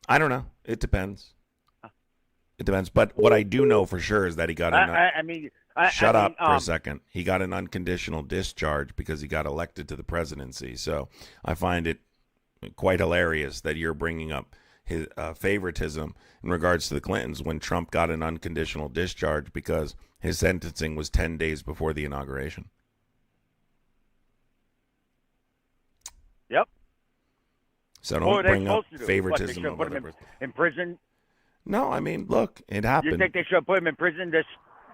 I don't know. It depends. It depends. But what I do know for sure is that he got shut up for a second. He got an unconditional discharge because he got elected to the presidency. So I find it quite hilarious that you're bringing up his favoritism in regards to the Clintons when Trump got an unconditional discharge because his sentencing was 10 days before the inauguration. Yep. So What don't are they bring up supposed to do? What, they favoritism should of put him other. in prison? No, I mean, look, it happened. You think they should put him in prison?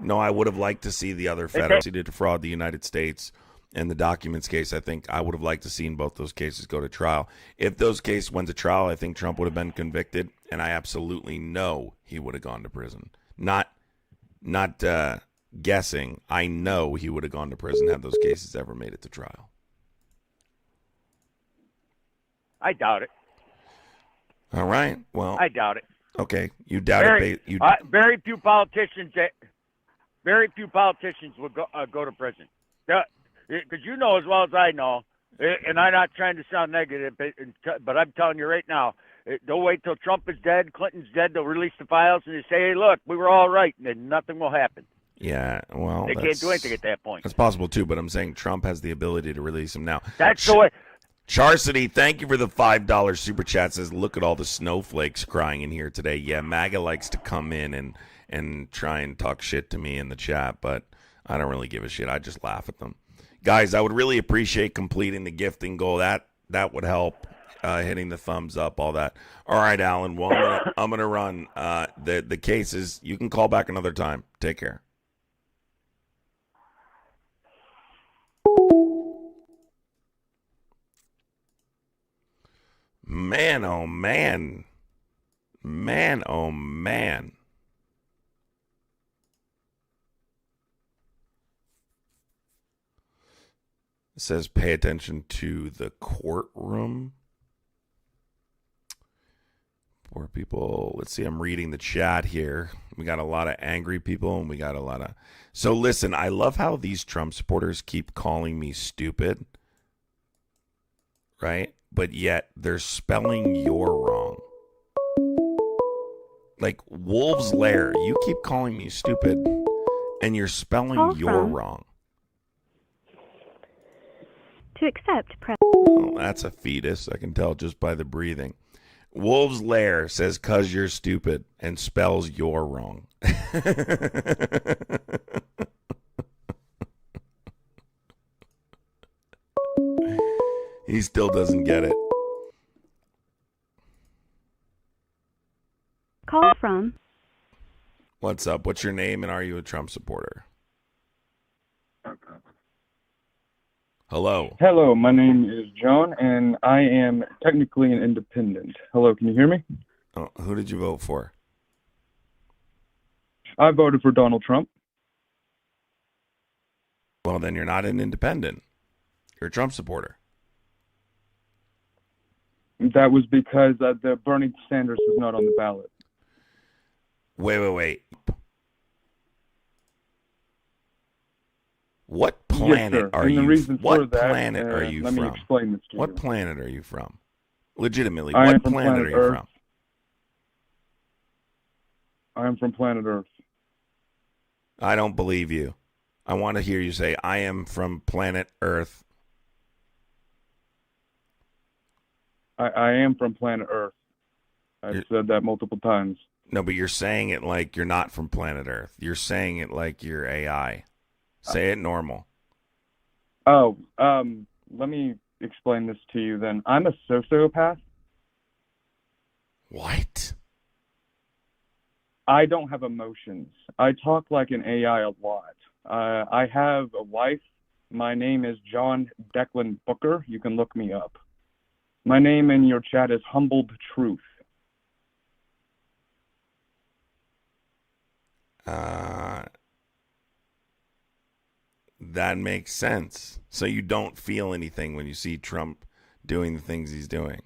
No, I would have liked to see the other federal to defraud the United States and the documents case. I think I would have liked to see both those cases go to trial. If those cases went to trial, I think Trump would have been convicted, and I absolutely know he would have gone to prison. Not guessing. I know he would have gone to prison had those cases ever made it to trial. I doubt it. All right. Well, I doubt it. okay. You doubt it. Very few politicians. Very few politicians would go to prison. Because you know as well as I know, and I'm not trying to sound negative, but I'm telling you right now, they'll wait till Trump is dead, Clinton's dead, they'll release the files, and they say, hey, look, we were all right, and then nothing will happen. Yeah, well, they can't do anything at that point. That's possible, too, but I'm saying Trump has the ability to release him now. That's the way. Charcity, thank you for the $5 super chat. Says, look at all the snowflakes crying in here today. Yeah, MAGA likes to come in and try and talk shit to me in the chat, but I don't really give a shit. I just laugh at them. Guys, I would really appreciate completing the gifting goal. That would help. Hitting the thumbs up, all that. All right, Alan. Well, I'm gonna run the cases. You can call back another time. Take care. Man, oh man. Man, oh man. It says pay attention to the courtroom. Poor people. Let's see. I'm reading the chat here. We got a lot of angry people and we got a lot of. So listen, I love how these Trump supporters keep calling me stupid. Right? But yet they're spelling "you're" wrong. Like Wolf's Lair, you keep calling me stupid and you're spelling "you're" wrong. To accept, press. Oh, that's a fetus. I can tell just by the breathing. Wolf's Lair says "cause you're stupid" and spells "you're" wrong. He still doesn't get it. Call from. What's up? What's your name and are you a Trump supporter? Hello. Hello, my name is John, and I am technically an independent. Hello, can you hear me? Oh, who did you vote for? I voted for Donald Trump. Well, then you're not an independent. You're a Trump supporter. That was because the Bernie Sanders was not on the ballot. Wait. What planet are you? What planet are you from? Let me explain this to you. What planet are you from? Legitimately, I am what from planet are you Earth. from? I am from planet Earth. I don't believe you. I want to hear you say, I am from planet Earth. I am from planet Earth. I've said that multiple times. No, but you're saying it like you're not from planet Earth. You're saying it like you're AI. Say it normal. Oh, let me explain this to you then. I'm a sociopath. What? I don't have emotions. I talk like an AI a lot. I have a wife. My name is John Declan Booker. You can look me up. My name in your chat is Humbled Truth. That makes sense. So you don't feel anything when you see Trump doing the things he's doing.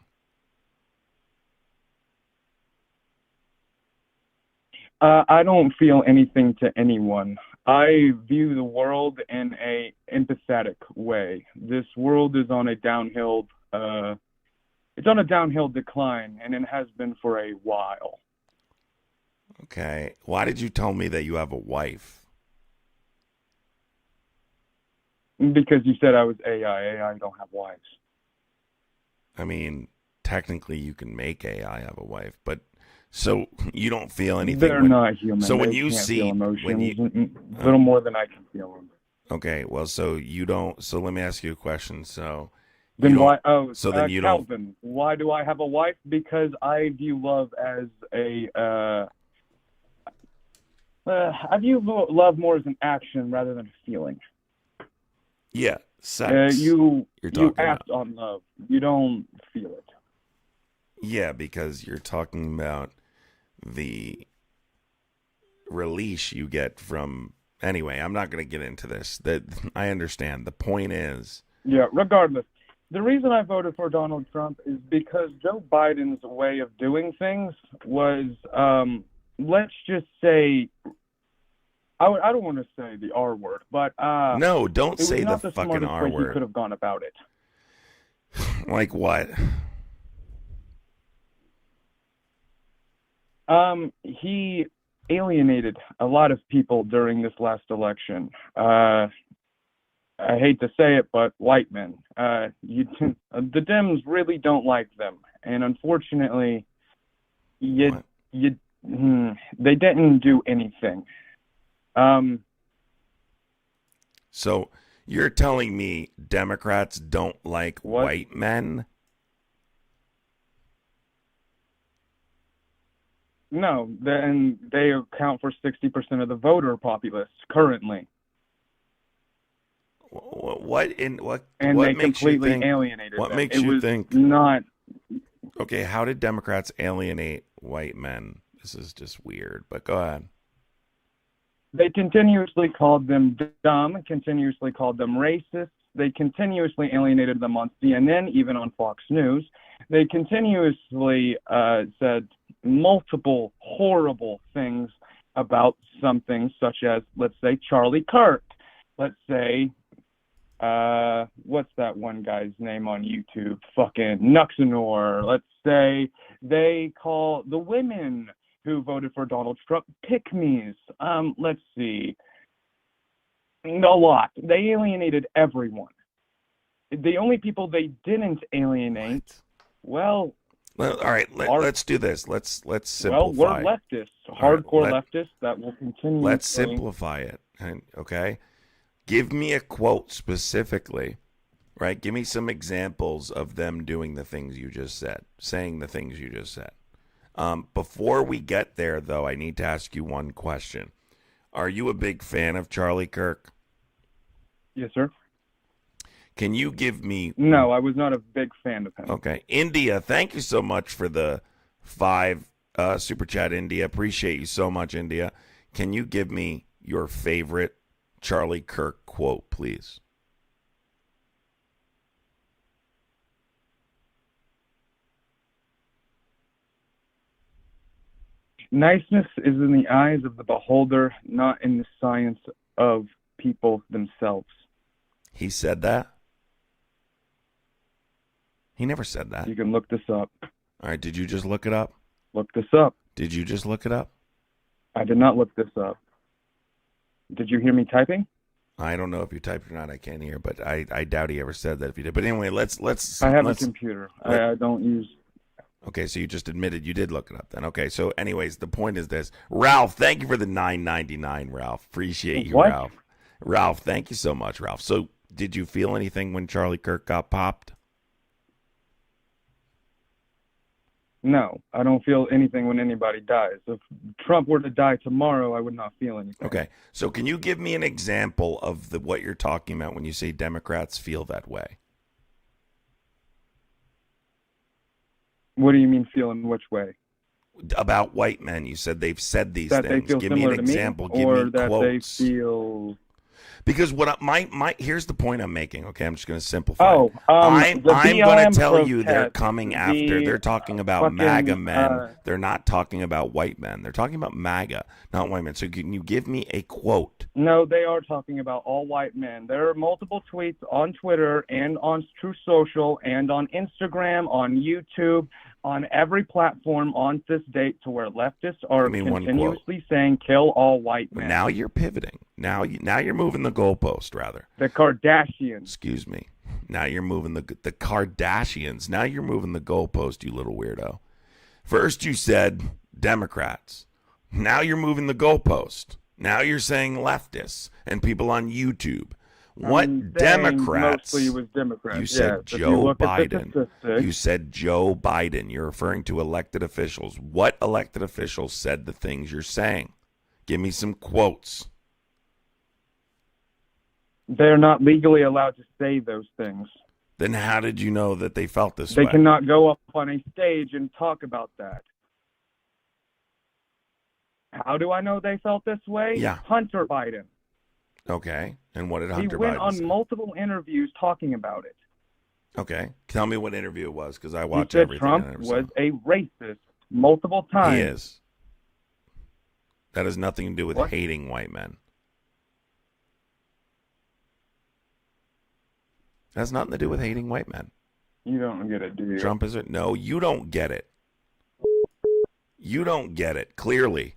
I don't feel anything to anyone. I view the world in a empathetic way. This world is on a downhill it's on a downhill decline, and it has been for a while. Okay. Why did you tell me that you have a wife? Because you said I was AI. AI don't have wives. I mean, technically you can make AI have a wife, but so you don't feel anything. They're not human. So when they you can't see feel emotions, when you a little more than I can feel them. Okay, well, so you don't. So let me ask you a question. So Then don't- why? Oh, so then you don't- Calvin. Why do I have a wife? Because I view love as I view love more as an action rather than a feeling. Yeah, sex. You you're talking act on love. You don't feel it. Yeah, because you're talking about the release you get from. Anyway, I'm not going to get into this. That I understand. The point is, Yeah. Regardless, the reason I voted for Donald Trump is because Joe Biden's way of doing things was, let's just say, I don't want to say the R word, but no, don't it was say the not the fucking smartest R way he word. could have gone about it. Like what? He alienated a lot of people during this last election. I hate to say it, but white men. The Dems really don't like them, and unfortunately, What? they didn't do anything. So you're telling me Democrats don't like What? white men? No, then they account for 60% of the voter populace currently, What in what? and what they makes you completely think? alienated What them. makes It you was think? not. Okay, how did Democrats alienate white men? This is just weird. But go ahead. They continuously called them dumb, continuously called them racist. They continuously alienated them on CNN, even on Fox News. They continuously said multiple horrible things about something such as, let's say, Charlie Kirk. Let's say, what's that one guy's name on YouTube? Fucking Nuxenor. Let's say they call the women who voted for Donald Trump pick-me's. Let's see. A lot. They alienated everyone. The only people they didn't alienate, well, All right, let's do this. Let's simplify. we're leftists, All right, hardcore leftists that will continue. Let's simplify it. Okay, give me a quote specifically. Right, give me some examples of them doing the things you just said, saying the things you just said. Before we get there, though, I need to ask you one question. Are you a big fan of Charlie Kirk? Yes, sir. Can you give me... No, I was not a big fan of him. Okay. India, thank you so much for the 5 Super Chat, India. Appreciate you so much, India. Can you give me your favorite Charlie Kirk quote, please? Niceness is in the eyes of the beholder, not in the science of people themselves. He said that? He never said that. You can look this up. All right, did you just look it up? Look this up. Did you just look it up? I did not look this up. Did you hear me typing? I don't know if you typed or not. I can't hear, but I doubt he ever said that if he did. But anyway, let's. I have let's, a computer. I don't use. Okay, so you just admitted you did look it up then. Okay, so anyways, the point is this. Ralph, thank you for the $9.99, Ralph. Appreciate you, What? Ralph. Ralph, thank you so much, Ralph. So did you feel anything when Charlie Kirk got popped? No, I don't feel anything when anybody dies. If Trump were to die tomorrow, I would not feel anything. Okay, so can you give me an example of what you're talking about when you say Democrats feel that way? What do you mean feel in which way? About white men, you said they've said these That things. they feel Give me similar an to example. me? Give Or me that quotes. they feel... Because what my here's the point I'm making. Okay, I'm just going to simplify. Oh, I'm the going to BLM tell you they're protest, coming after. They're talking about fucking, MAGA men. They're not talking about white men. They're talking about MAGA, not white men. So can you give me a quote? No, they are talking about all white men. There are multiple tweets on Twitter and on True Social and on Instagram, on YouTube, on every platform on this date to where leftists are Give me one continuously saying kill all white men. Now you're pivoting. Now you're moving the goalpost, rather. The Kardashians. Excuse me. Now you're moving the Kardashians. Now you're moving the goalpost, you little weirdo. First you said Democrats. Now you're moving the goalpost. Now you're saying leftists and people on YouTube. What saying Democrats? Mostly it was Democrats. You said Yes, if you Joe look at the Biden. statistics- You said Joe Biden. You're referring to elected officials. What elected officials said the things you're saying? Give me some quotes. They're not legally allowed to say those things. Then how did you know that they felt this They way? cannot go up on a stage and talk about that. How do I know they felt this way? Yeah. Hunter Biden. Okay. And what did He Hunter went Biden on say? multiple interviews talking about it. Okay. Tell me what interview it was, because I He watch said everything. Trump I never saw was it. a racist multiple times. He is. That has nothing to do with What? hating white men. That has nothing to do with hating white men. You don't get it, do you? Trump is it? No, you don't get it. You don't get it, clearly.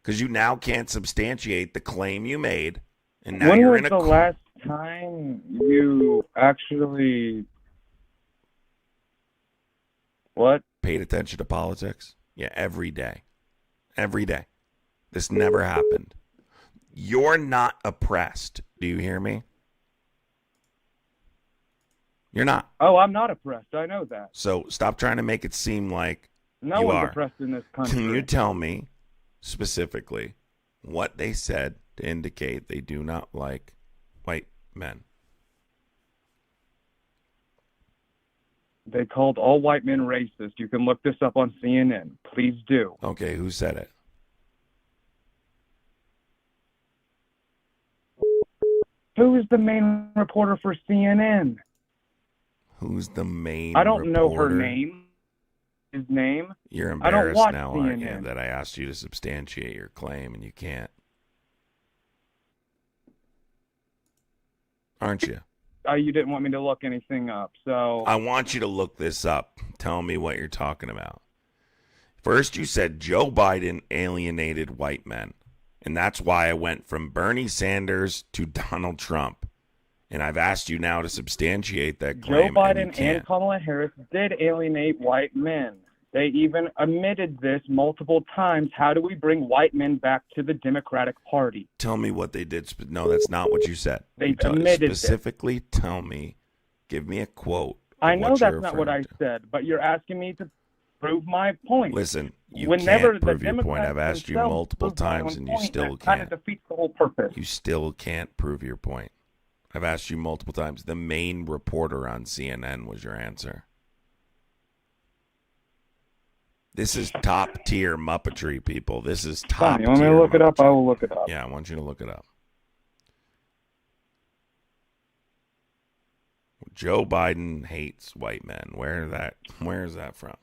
Because you now can't substantiate the claim you made, and now When you're was in a the last time you actually... What? paid attention to politics. Yeah, every day. Every day. This never happened. You're not oppressed. Do you hear me? You're not. Oh, I'm not oppressed. I know that. So stop trying to make it seem like No you one's are. oppressed in this country. Can you tell me specifically what they said to indicate they do not like white men? They called all white men racist. You can look this up on CNN. Please do. Okay, who said it? Who is the main reporter for CNN? Who's the main I don't know her reporter? name. His name. You're I don't embarrassed watch now, aren't you, CNN. that I asked you to substantiate your claim and you can't? Aren't you? You didn't want me to look anything up, so I want you to look this up. Tell me what you're talking about. First, you said Joe Biden alienated white men. And that's why I went from Bernie Sanders to Donald Trump. And I've asked you now to substantiate that Joe claim, and you Biden can't. and Kamala Harris did alienate white men. They even admitted this multiple times. How do we bring white men back to the Democratic Party? Tell me what they did. No, that's not what you said. They You admitted this. specifically tell me. Give me a quote. of I know what that's you're not what I referring to. said, but you're asking me to prove my point. Listen, you Whenever can't the prove your point. Democrats I've asked you themselves multiple prove my times, own and you point, still that kind can't. of defeats the whole purpose. You still can't prove your point. I've asked you multiple times. The main reporter on CNN was your answer. This is top tier Muppetry, people. This is top Fine, you want me tier to look it up? Muppetry. I will look it up. Yeah, I want you to look it up. Joe Biden hates white men. Where is that from?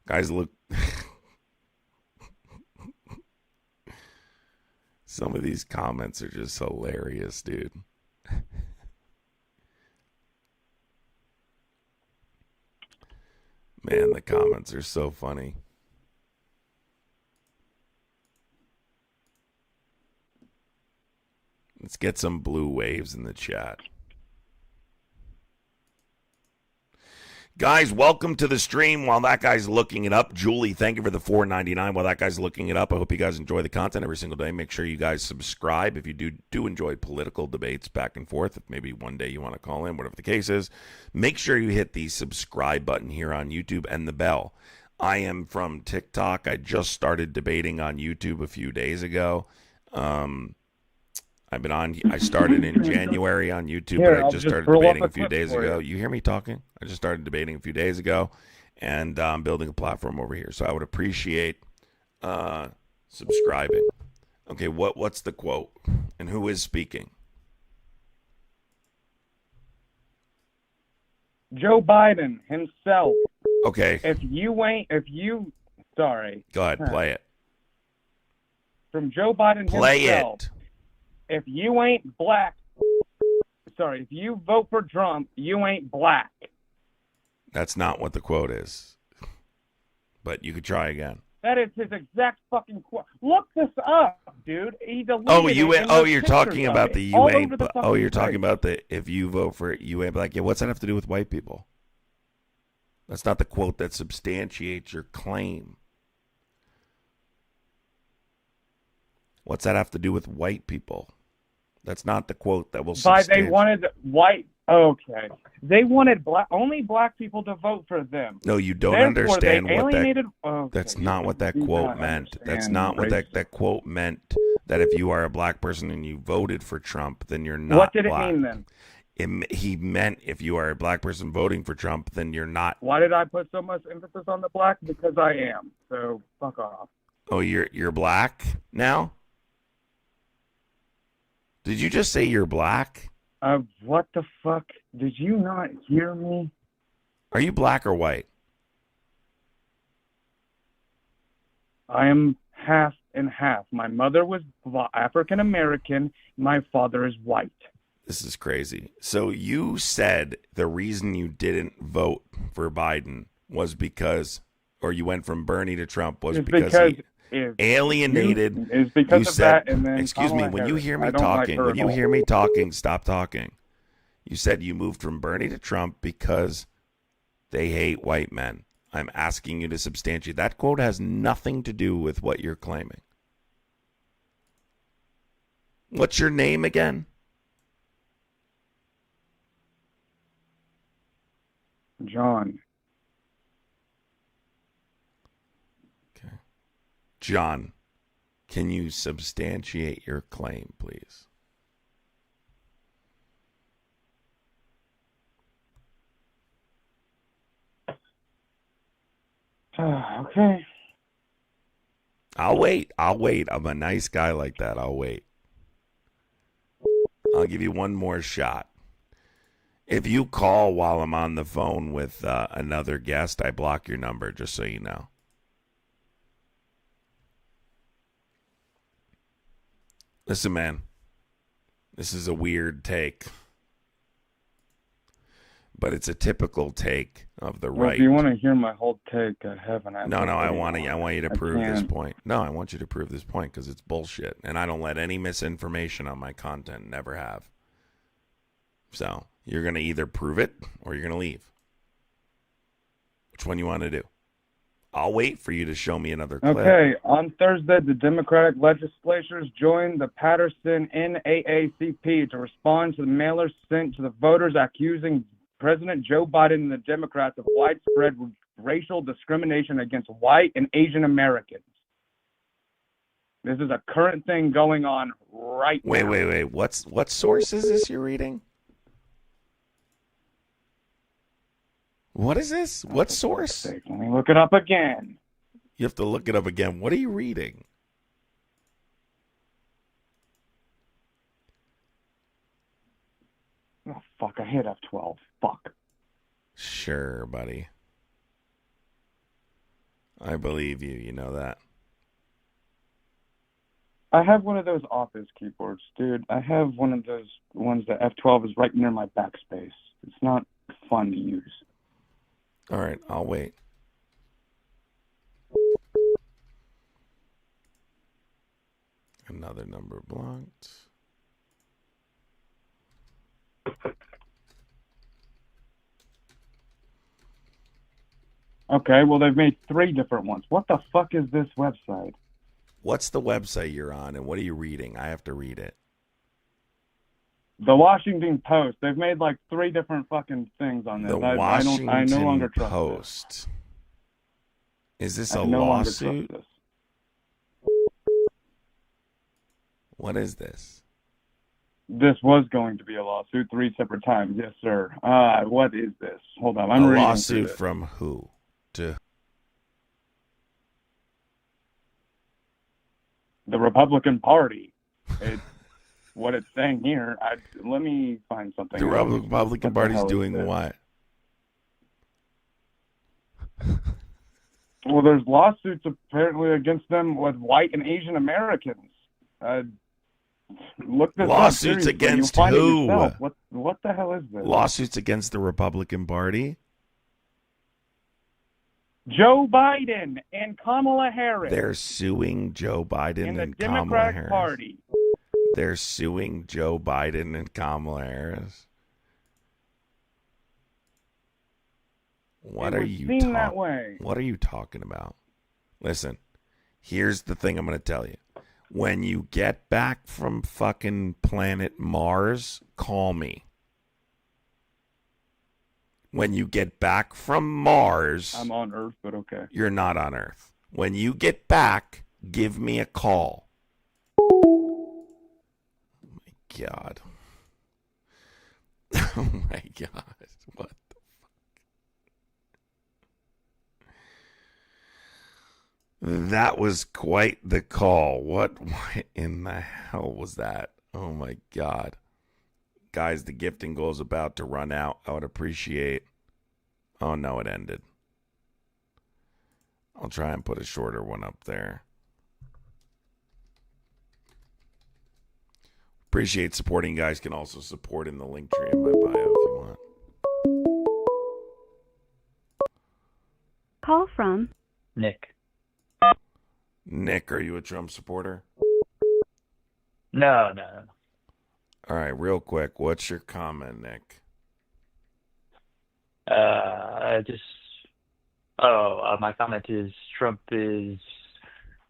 Guys, look. Some of these comments are just hilarious, dude. Man, the comments are so funny. Let's get some blue waves in the chat. Guys, welcome to the stream. While that guy's looking it up, Julie, thank you for the $4.99. While that guy's looking it up, I hope you guys enjoy the content every single day. Make sure you guys subscribe if you do enjoy political debates back and forth. If maybe one day you want to call in, whatever the case is, make sure you hit the subscribe button here on YouTube and the bell. I am from TikTok. I just started debating on YouTube a few days ago. I started in January on YouTube, Here, but I I'll just just started roll up debating a a few clip days for ago. you. You hear me talking? I just started debating a few days ago, and I'm building a platform over here. So I would appreciate subscribing. Okay, what's the quote? And who is speaking? Joe Biden himself. Okay, Sorry. go ahead, play it. From Joe Biden Play himself. it. If you ain't black, if you vote for Trump, you ain't black. That's not what the quote is. But you could try again. That is his exact fucking quote. Look this up, dude. He deleted Oh, it, you and ain't. there's Oh, you're pictures talking of about it the you all ain't. over the Oh, you're fucking talking place. about the if you vote for it, you ain't black. Yeah, what's that have to do with white people? That's not the quote that substantiates your claim. What's that have to do with white people? That's not the quote that will By they substantiate. wanted white. Okay, they wanted only black people to vote for them. No, you don't Therefore, understand they what that. alienated. Okay, That's not what that you quote don't meant. That's understand not what racism. that quote meant. That if you are a black person and you voted for Trump, then you're not. What did it black. mean then? He meant if you are a black person voting for Trump, then you're not. Why did I put so much emphasis on the black? Because I am. So fuck off. Oh, you're black now? Did you just say you're black? What the fuck? Did you not hear me? Are you black or white? I am half and half. My mother was African American. My father is white. This is crazy. So you said the reason you didn't vote for Biden was because, or you went from Bernie to Trump was It's because because he if alienated. It's because You of said, that, and then excuse me, Kamala when you Harris. hear me I don't like talking, her when at you all. hear me talking, stop talking. You said you moved from Bernie to Trump because they hate white men. I'm asking you to substantiate. That quote has nothing to do with what you're claiming. What's your name again? John. Okay. John, can you substantiate your claim, please? Okay. I'll wait. I'm a nice guy like that. I'll wait. I'll give you one more shot. If you call while I'm on the phone with another guest, I block your number, just so you know. Listen, man. This is a weird take. But it's a typical take of the Well, right. if you want to hear my whole take, I have an No, I want you to prove this can't. point. No, I want you to prove this point because it's bullshit, and I don't let any misinformation on my content. Never have. So you're gonna either prove it or you're gonna leave. Which one you want to do? I'll wait for you to show me another clip. Okay, on Thursday, the Democratic legislatures joined the Patterson NAACP to respond to the mailers sent to the voters accusing President Joe Biden and the Democrats of widespread racial discrimination against white and Asian Americans. This is a current thing going on right now. Wait. What source is this you're reading? What is this? What source? Let me look it up again. You have to look it up again. What are you reading? Oh, fuck, I hit F12. Fuck. Sure, buddy. I believe you. You know that. I have one of those office keyboards, dude. I have one of those ones that F12 is right near my backspace. It's not fun to use. All right, I'll wait. Another number blocked. Okay, well, they've made 3 different ones. What the fuck is this website? What's the website you're on, and what are you reading? I have to read it. The Washington Post. They've made like 3 different fucking things on this. The I no Washington longer trust Post. Is this this. a I no longer lawsuit? trust this. What is this? This was going to be a lawsuit 3 separate times. Yes, sir. What is this? Hold on. I'm A reading through lawsuit this. from who? To The Republican Party. It's what it's saying here. Let me find something. the Republican What the Party's hell is doing this? what? Well, there's lawsuits apparently against them with white and Asian Americans. Look this up Lawsuits seriously. against You'll find it who? yourself. What the hell is this? Lawsuits against the Republican Party? Joe Biden and Kamala Harris They're suing Joe Biden and the and Kamala Democratic Harris. Party. They're suing Joe Biden and Kamala Harris. What It are was you seen that way. What are you talking about? Listen, here's the thing I'm going to tell you. When you get back from fucking planet Mars, call me. When you get back from Mars, I'm on Earth, but okay. you're not on Earth. When you get back, give me a call. Oh my God. Oh my God. What the fuck? That was quite the call. What in the hell was that? Oh my God. Guys, the gifting goal is about to run out. I would appreciate. Oh no, it ended. I'll try and put a shorter one up there. Appreciate supporting. You guys can also support in the link tree in my bio if you want. Call from Nick. Nick, are you a Trump supporter? No. All right, real quick, what's your comment, Nick? My comment is Trump is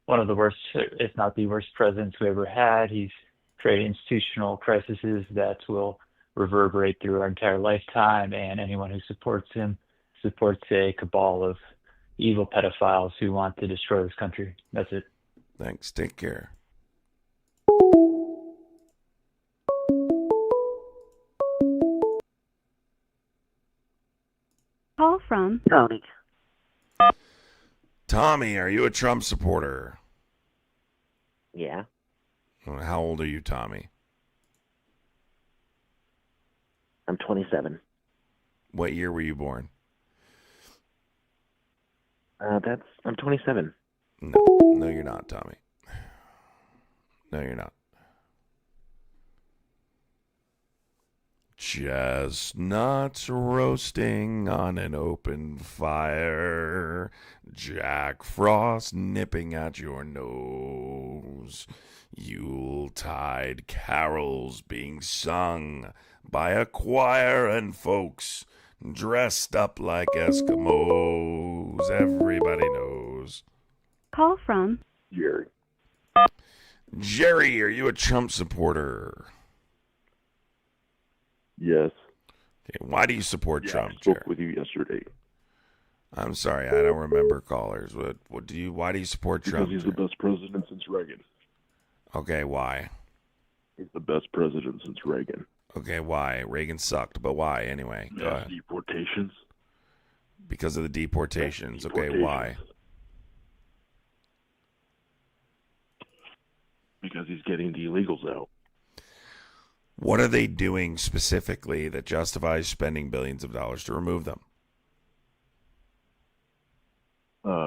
one of the worst, if not the worst presidents we ever had. He's created institutional crises that will reverberate through our entire lifetime, and anyone who supports him supports a cabal of evil pedophiles who want to destroy this country. That's it. Thanks. Take care. call from Tony. Tommy, are you a Trump supporter? Yeah. How old are you, Tommy? I'm 27. What year were you born? I'm 27. No, you're not, Tommy. No, you're not. Chestnuts roasting on an open fire, Jack Frost nipping at your nose, Yuletide carols being sung by a choir and folks dressed up like Eskimos. Everybody knows. Call from Jerry. Jerry, are you a Trump supporter? Yes. Okay, why do you support Trump, I spoke Jerry? with you yesterday. I'm sorry, I don't remember callers. What do you? Why do you support Trump? Because he's the Jerry? best president since Reagan. Okay, why? He's the best president since Reagan. Okay, why? Reagan sucked, but why anyway? Go ahead. Deportations. Because of the deportations. Okay, why? Because he's getting the illegals out. What are they doing specifically that justifies spending billions of dollars to remove them?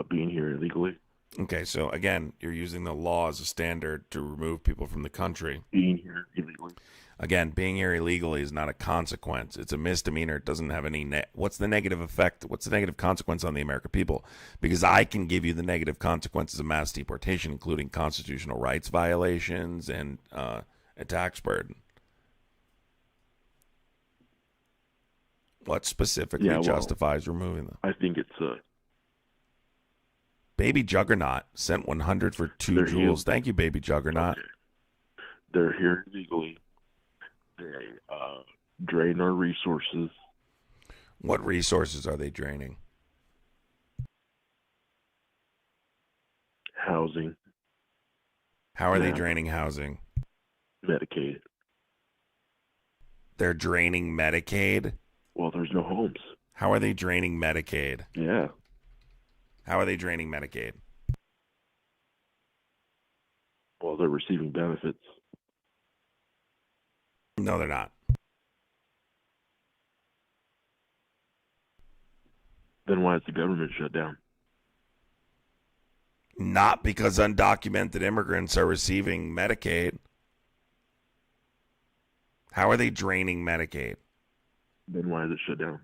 Being here illegally. Okay, so again, you're using the law as a standard to remove people from the country. Being here illegally. Again, being here illegally is not a consequence. It's a misdemeanor. It doesn't have any what's the negative effect? What's the negative consequence on the American people? Because I can give you the negative consequences of mass deportation, including constitutional rights violations and a tax burden. What specifically justifies removing them? I think it's Baby Juggernaut sent 100 for 2 jewels. Thank you, Baby Juggernaut. Okay. They're here illegally. They drain our resources. What resources are they draining? Housing. How are they draining housing? Medicaid. They're draining Medicaid? Well, there's no homes. How are they draining Medicaid? Yeah. How are they draining Medicaid? Well, they're receiving benefits. No, they're not. Then why is the government shut down? Not because undocumented immigrants are receiving Medicaid. How are they draining Medicaid? Then why is it shut down?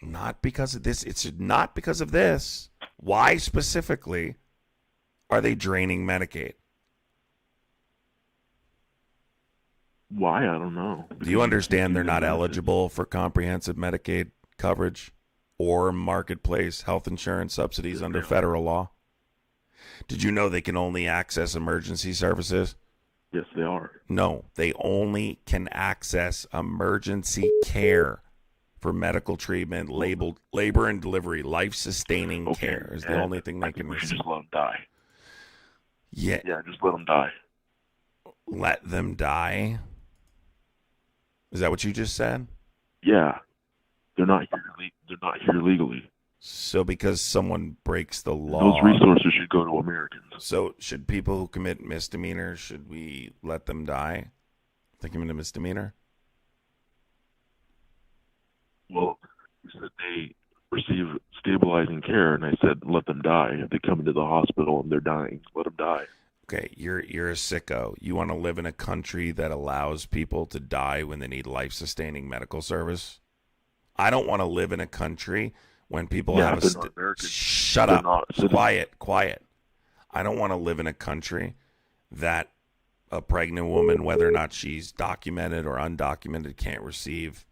Not because of this. It's not because of this. Why specifically are they draining Medicaid? Why? I don't know. Do you understand they're not eligible for comprehensive Medicaid coverage or marketplace health insurance subsidies under federal law? Did you know they can only access emergency services? Yes, they are. No, they only can access emergency care for medical treatment, labor and delivery, life-sustaining care is the only thing they can we should receive. just let them die. Yeah. Yeah, just let them die. Let them die? Is that what you just said? Yeah, they're not here. They're not here legally. So because someone breaks the law, Those resources should go to Americans. So should people who commit misdemeanors, should we let them die? They commit a misdemeanor? Well, you said they receive stabilizing care, and I said let them die. If they come into the hospital and they're dying, let them die. Okay, you're a sicko. You want to live in a country that allows people to die when they need life-sustaining medical service? I don't want to live in a country when people have a... Shut up. Quiet. I don't want to live in a country that a pregnant woman, whether or not she's documented or undocumented, can't receive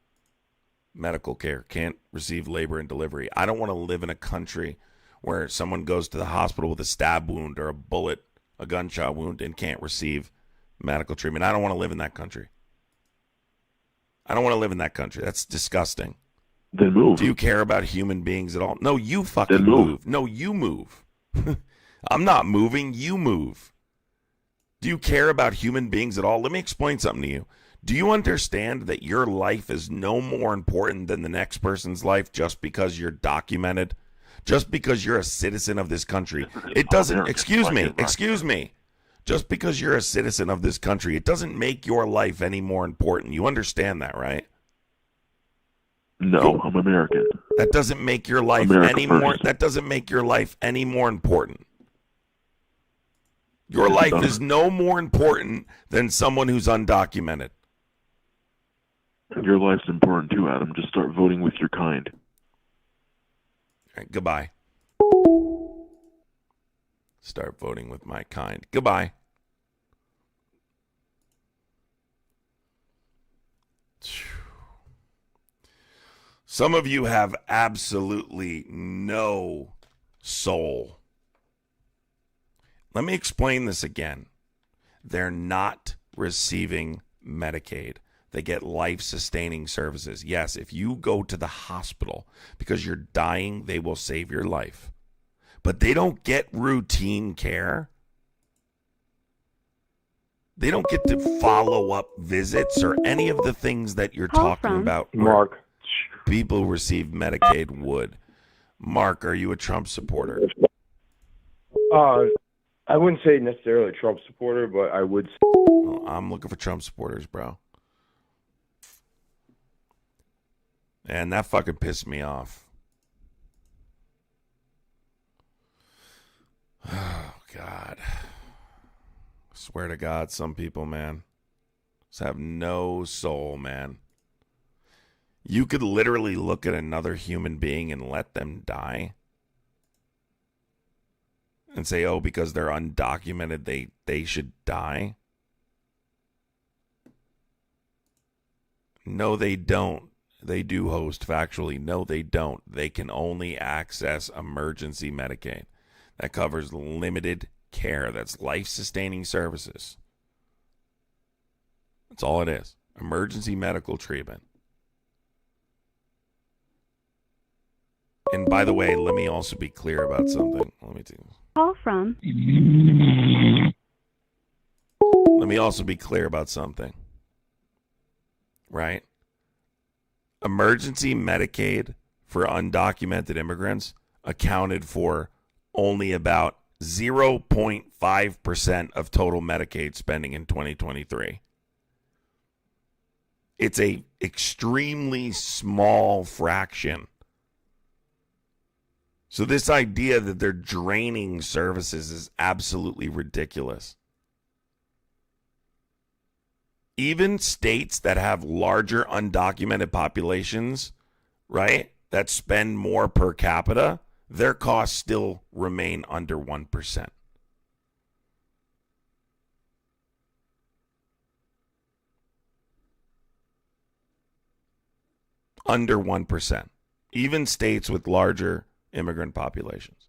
medical care, can't receive labor and delivery. I don't want to live in a country where someone goes to the hospital with a stab wound or a gunshot wound, and can't receive medical treatment. I don't want to live in that country. I don't want to live in that country. That's disgusting. Then move. Do you care about human beings at all? No, you fucking move. No, you move. I'm not moving. You move. Do you care about human beings at all? Let me explain something to you. Do you understand that your life is no more important than the next person's life just because you're documented? Just because you're a citizen of this country. It doesn't, excuse me. Just because you're a citizen of this country, it doesn't make your life any more important. You understand that, right? No, I'm American. That doesn't make your life that doesn't make your life any more important. Your life is no more important than someone who's undocumented. Your life's important too, Adam. Just start voting with your kind. All right, goodbye. Start voting with my kind. Goodbye. Some of you have absolutely no soul. Let me explain this again. They're not receiving Medicaid. They get life-sustaining services. Yes, if you go to the hospital because you're dying, they will save your life. But they don't get routine care. They don't get to follow-up visits or any of the things that you're talking about. Mark. People who receive Medicaid would. Mark, are you a Trump supporter? I wouldn't say necessarily a Trump supporter, but I would. Well, I'm looking for Trump supporters, bro. And that fucking pissed me off. Oh, God. I swear to God, some people, man, just have no soul, man. You could literally look at another human being and let them die and say, oh, because they're undocumented, they should die. No, they don't. They do host factually. No, they don't. They can only access emergency Medicaid. That covers limited care. That's life-sustaining services. That's all it is. Emergency medical treatment. And by the way, let me also be clear about something. Let me also be clear about something. Right? Emergency Medicaid for undocumented immigrants accounted for only about 0.5% of total Medicaid spending in 2023. It's a extremely small fraction. So this idea that they're draining services is absolutely ridiculous. Even states that have larger undocumented populations, right, that spend more per capita, their costs still remain under 1%. Under 1%. Even states with larger immigrant populations.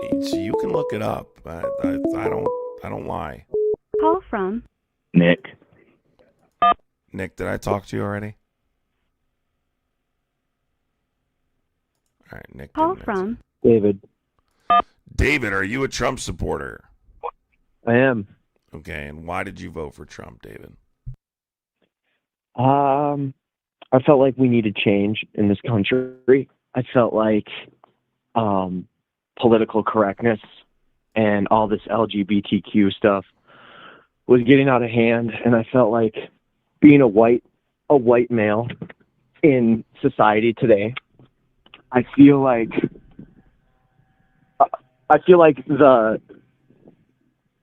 So you can look it up. I don't lie. Call from Nick. Nick, did I talk to you already? All right, Nick. call didn't answer. from David. David, are you a Trump supporter? I am. Okay, and why did you vote for Trump, David? I felt like we needed change in this country. I felt like political correctness and all this LGBTQ stuff was getting out of hand, and I felt like being a white male in society today, I feel like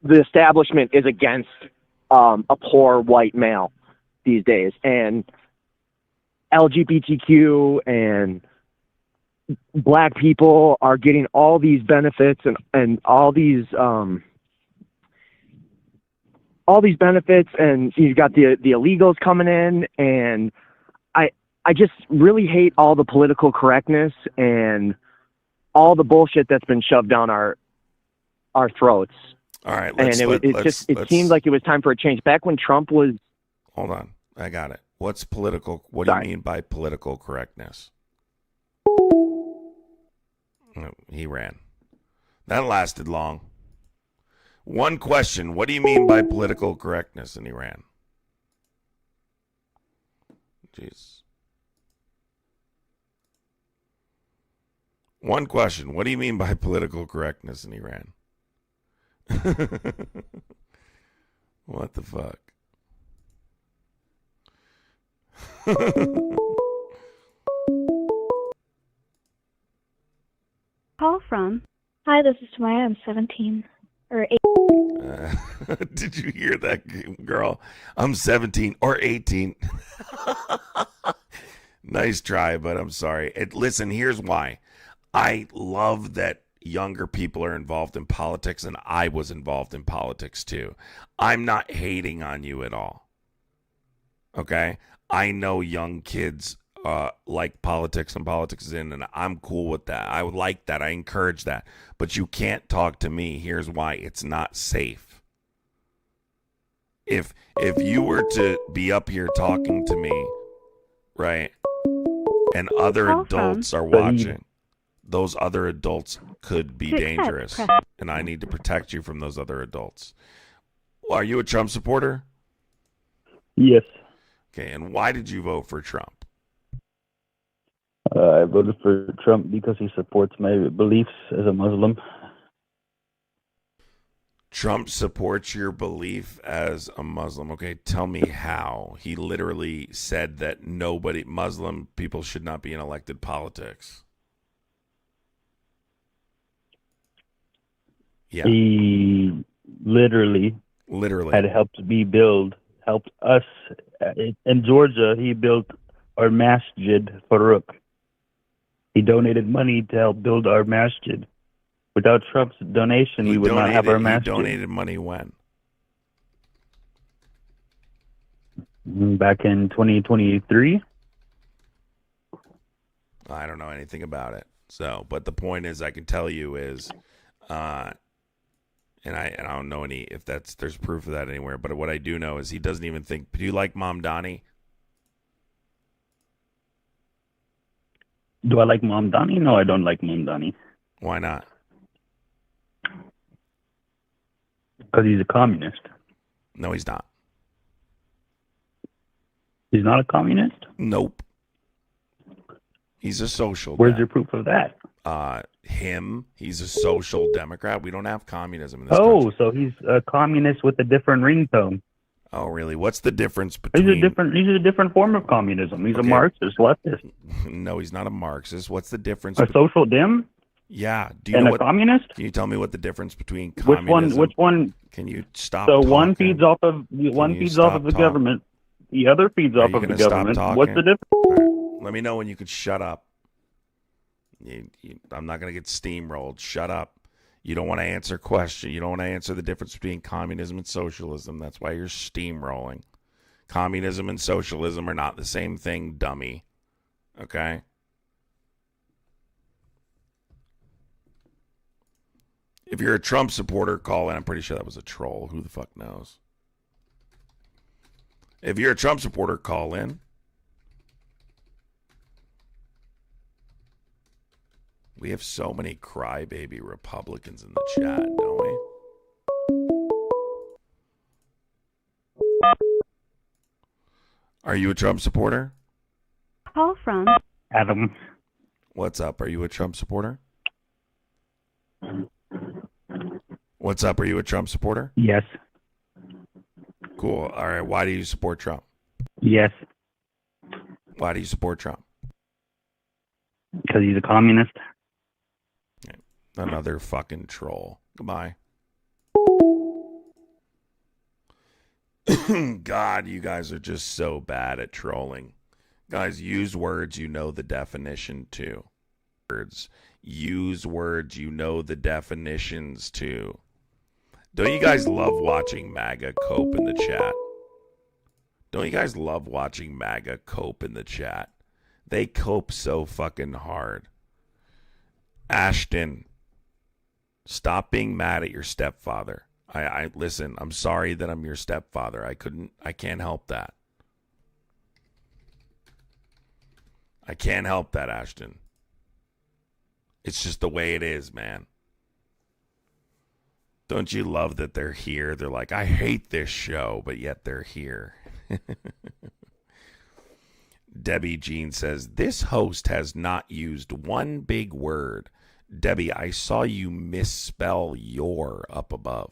the establishment is against a poor white male these days, and LGBTQ and black people are getting all these benefits and all these benefits, and you've got the illegals coming in, and I just really hate all the political correctness and all the bullshit that's been shoved down our throats. All right, And it seemed like it was time for a change. Back when Trump was... Hold on, I got it. What do you mean by political correctness? Oh, he ran. That lasted long. One question, what do you mean by political correctness? And he ran. Jeez. One question, what do you mean by political correctness? And he ran. What the fuck? call from Hi, this is Tamaya. I'm 17 or 8. Did you hear that, girl? I'm 17 or 18. Nice try, but I'm sorry. Listen, here's why. I love that younger people are involved in politics, and I was involved in politics too. I'm not hating on you at all. Okay? I know young kids like politics and politics is in, and I'm cool with that. I would like that. I encourage that. But you can't talk to me. Here's why. It's not safe. If you were to be up here talking to me, right, and other adults are watching, those other adults could be dangerous, and I need to protect you from those other adults. Are you a Trump supporter? Yes. Okay, and why did you vote for Trump? I voted for Trump because he supports my beliefs as a Muslim. Trump supports your belief as a Muslim. Okay, tell me how. He literally said that Muslim people should not be in elected politics. Yeah. He literally had helped us in Georgia. He built our masjid, Farouk. He donated money to help build our masjid. Without Trump's donation, we would not have our masjid. He donated money when? Back in 2023. I don't know anything about it. So, but the point is, I can tell you is, and I don't know if there's proof of that anywhere. But what I do know is he doesn't even think. Do you like Mamdani? Do I like Mamdani? No, I don't like Mamdani. Why not? Because he's a communist. No, he's not. He's not a communist? Nope. He's a social. Where's your proof of that? He's a social democrat. We don't have communism in this country. So he's a communist with a different ringtone. Oh, really? What's the difference between... He's a different form of communism. He's a Marxist, leftist. No, he's not a Marxist. What's the difference? A social dim? Yeah. A communist? Can you tell me what the difference between communism... Which one? Can you stop So talking? one feeds off of the government. The other feeds off of the government. What's the difference? Right. Let me know when you could shut up. I'm not going to get steamrolled. Shut up. You don't want to answer questions. You don't want to answer the difference between communism and socialism. That's why you're steamrolling. Communism and socialism are not the same thing, dummy. Okay? If you're a Trump supporter, call in. I'm pretty sure that was a troll. Who the fuck knows? If you're a Trump supporter, call in. We have so many crybaby Republicans in the chat, don't we? Are you a Trump supporter? Call from Adam. What's up? Are you a Trump supporter? What's up? Are you a Trump supporter? Yes. Cool. All right. Why do you support Trump? Yes. Why do you support Trump? Because he's a communist. Another fucking troll. Goodbye. God, you guys are just so bad at trolling. Guys, use words you know the definition to. Use words you know the definitions to. Don't you guys love watching MAGA cope in the chat? Don't you guys love watching MAGA cope in the chat? They cope so fucking hard. Ashton, stop being mad at your stepfather. I listen, I'm sorry that I'm your stepfather. I can't help that. I can't help that, Ashton. It's just the way it is, man. Don't you love that they're here? They're like, I hate this show, but yet they're here. Debbie Jean says, this host has not used one big word. Debbie, I saw you misspell your up above.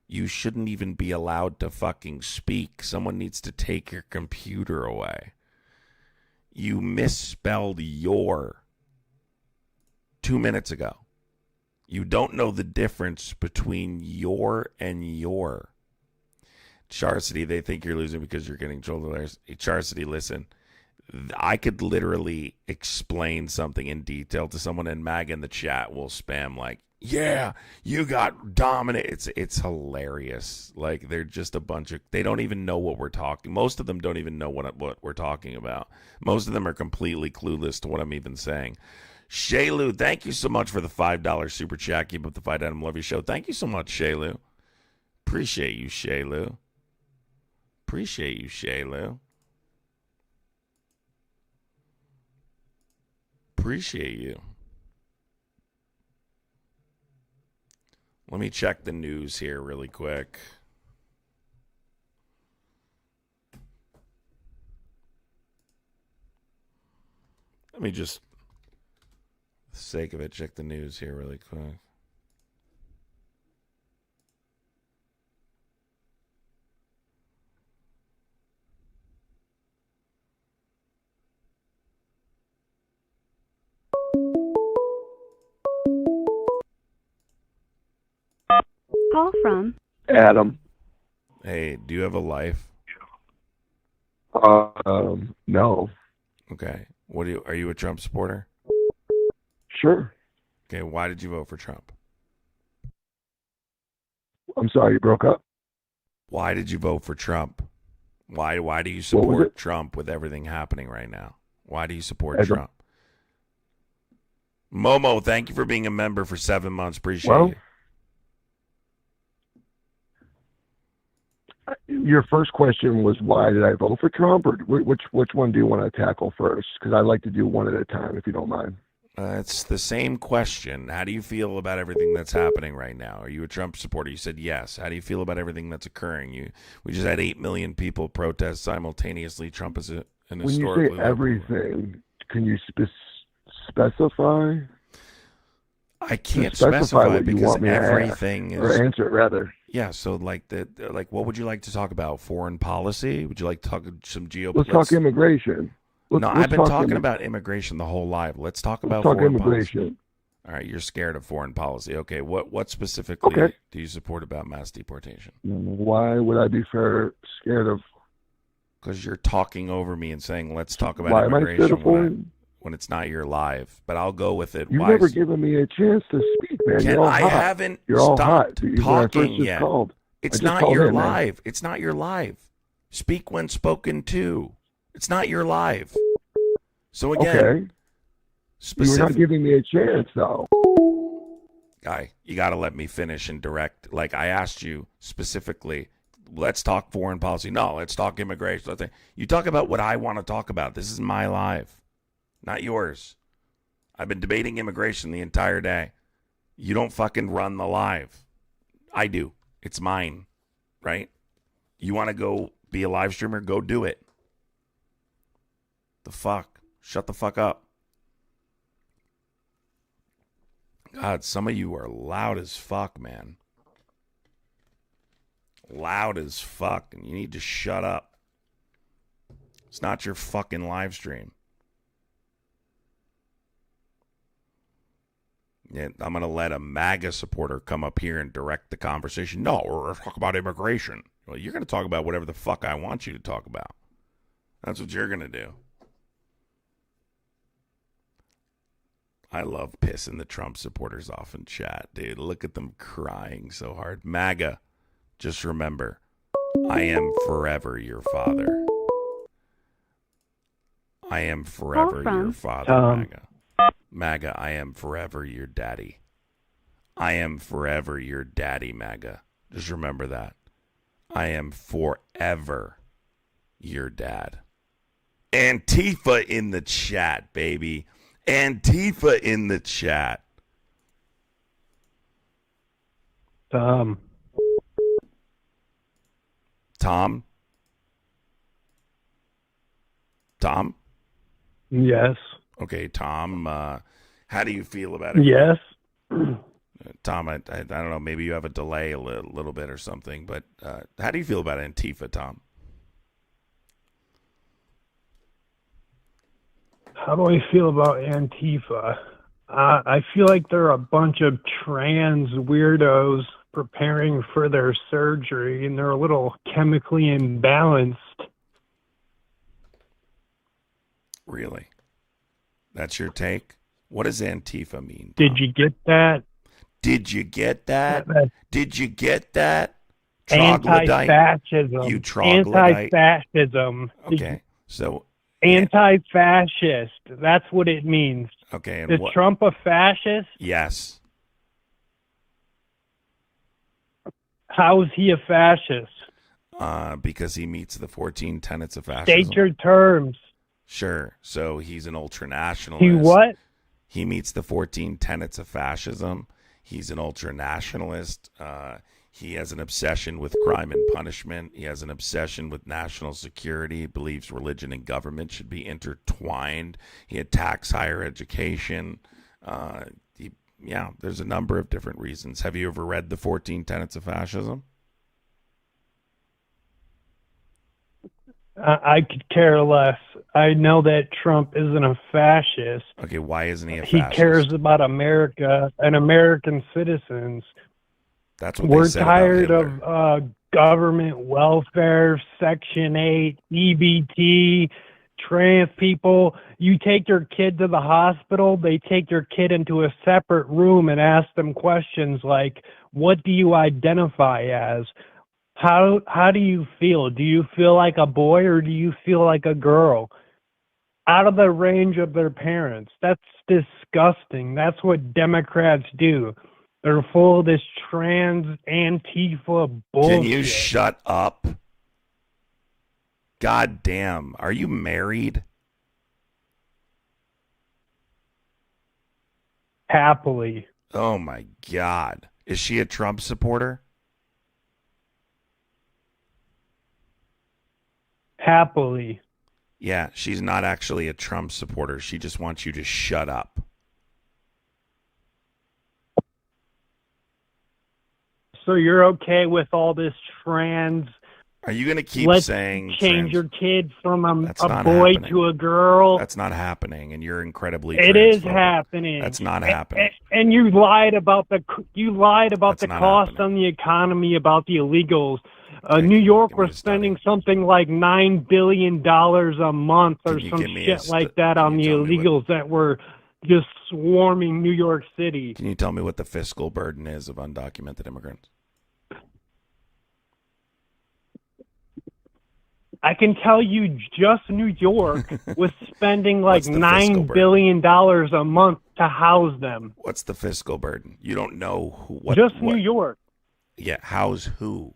You shouldn't even be allowed to fucking speak. Someone needs to take your computer away. You misspelled your 2 minutes ago. You don't know the difference between your and your. Charcity, they think you're losing because you're getting trolled. Charcity, listen. I could literally explain something in detail to someone, and Mag in the chat will spam like, yeah, you got dominated. It's hilarious. Like, they're just a bunch of, they don't even know what we're talking. Most of them don't even know what we're talking about. Most of them are completely clueless to what I'm even saying. Shaylu, thank you so much for the $5 super chat. Keep up the fight, Adam. Love your show. Thank you so much, Shaylu. Appreciate you, Shaylu. Appreciate you, Shaylu. Appreciate you. Let me check the news here really quick. Let me just, for the sake of it, check the news here really quick. Call from Adam. Hey, do you have a life? No. Okay. Are you a Trump supporter? Sure. Okay, why did you vote for Trump? I'm sorry, you broke up. Why did you vote for Trump? Why do you support Trump with everything happening right now? Why do you support Trump? Momo, thank you for being a member for 7 months. Appreciate you. Your first question was why did I vote for Trump, or which one do you want to tackle first? Because I like to do one at a time, if you don't mind. It's the same question. How do you feel about everything that's happening right now? Are you a Trump supporter? You said yes. How do you feel about everything that's occurring? We just had 8 million people protest simultaneously. Trump is an historically. When you say everything, can you specify? I can't specify what because you want me everything to is. Or answer it rather. Yeah, so like what would you like to talk about? Foreign policy? Would you like to talk some geopolitics? Let's talk immigration. I've been talking about immigration the whole live. Let's talk about foreign policy. All right, you're scared of foreign policy. Okay, what specifically do you support about mass deportation? Why would I be scared of? Because you're talking over me and saying, let's talk about immigration when it's not your live. But I'll go with it. You've never given me a chance to speak, man. I haven't stopped talking yet. It's not your live. It's not your live. Speak when spoken to. It's not your live. So again, you're not giving me a chance, though. Guy, you got to let me finish and direct. Like I asked you specifically, let's talk foreign policy. No, let's talk immigration. You talk about what I want to talk about. This is my live, not yours. I've been debating immigration the entire day. You don't fucking run the live. I do. It's mine, right? You want to go be a live streamer? Go do it. The fuck? Shut the fuck up. God, some of you are loud as fuck, man. Loud as fuck, and you need to shut up. It's not your fucking live stream. Yeah, I'm going to let a MAGA supporter come up here and direct the conversation. No, we're going to talk about immigration. Well, you're going to talk about whatever the fuck I want you to talk about. That's what you're going to do. I love pissing the Trump supporters off in chat, dude. Look at them crying so hard. MAGA, just remember, I am forever your father. I am forever your father, MAGA. MAGA, I am forever your daddy. I am forever your daddy, MAGA. Just remember that. I am forever your dad. Antifa in the chat, baby. Antifa in the chat. Tom? Yes. Okay, Tom, how do you feel about it? Yes. Tom, I don't know, maybe you have a delay a little bit or something, but how do you feel about Antifa, Tom? How do I feel about Antifa? I feel like they're a bunch of trans weirdos preparing for their surgery, and they're a little chemically imbalanced. Really? That's your take? What does Antifa mean, Tom? Did you get that? Did you get that? Did you get that? Troglodyte? Anti-fascism. You troglodyte? Anti-fascism. Okay, so... Anti-fascist. That's what it means. Okay, and is what? Trump a fascist? Yes. How is he a fascist? Because he meets the 14 tenets of fascism. State your terms. Sure. So he's an ultranationalist. He what? He meets the 14 tenets of fascism. He's an ultranationalist. He has an obsession with crime and punishment. He has an obsession with national security. He believes religion and government should be intertwined. He attacks higher education. There's a number of different reasons. Have you ever read the 14 tenets of fascism? I could care less. I know that Trump isn't a fascist. Okay, why isn't he a fascist? He cares about America and American citizens. That's what we're they said tired about Hitler. of government welfare, Section 8, EBT, trans people. You take your kid to the hospital, they take your kid into a separate room and ask them questions like, what do you identify as? How do you feel? Do you feel like a boy or do you feel like a girl? Out of the range of their parents. That's disgusting. That's what Democrats do. They're full of this trans Antifa bullshit. Can you shut up? God damn. Are you married? Happily. Oh my God. Is she a Trump supporter? Happily. Yeah, she's not actually a Trump supporter. She just wants you to shut up. So you're okay with all this trans? Are you going to keep saying change your kid from a boy happening. to a girl? That's not happening, and you're incredibly. It is happening. That's not happening. And you lied about the cost on the economy, about the illegals. New York was spending something like $9 billion a month or some shit like that on the illegals that were just swarming New York City. Can you tell me what the fiscal burden is of undocumented immigrants? I can tell you just New York was spending like $9 billion a month to house them. What's the fiscal burden? You don't know who. Just New York. Yeah, house who?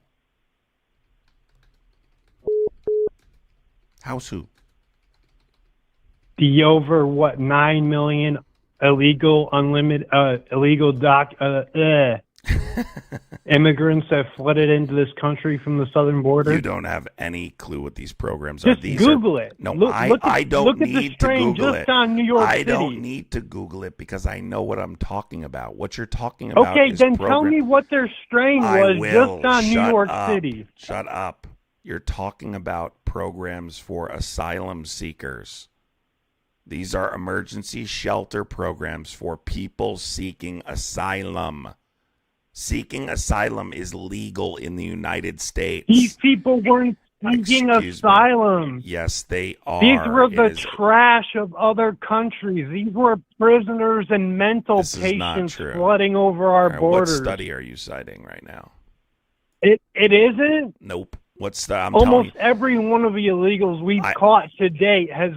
House who? The over 9 million illegal immigrants that flooded into this country from the southern border. You don't have any clue what these programs Just are. These Google it. No, look I don't look need at the to strain Google just it. on New York I City. don't need to Google it because I know what I'm talking about. What you're talking about Okay, is then tell me what their strain was just on New Shut York up. City. Shut up. You're talking about programs for asylum seekers. These are emergency shelter programs for people seeking asylum. Seeking asylum is legal in the United States. These people weren't seeking asylum. Yes, they are. These were It the is- trash of other countries. These were prisoners and mental This is not patients true. flooding over our All right, borders. What study are you citing right now? It isn't. Nope. What's the? I'm Almost telling every one of the illegals we've caught to date has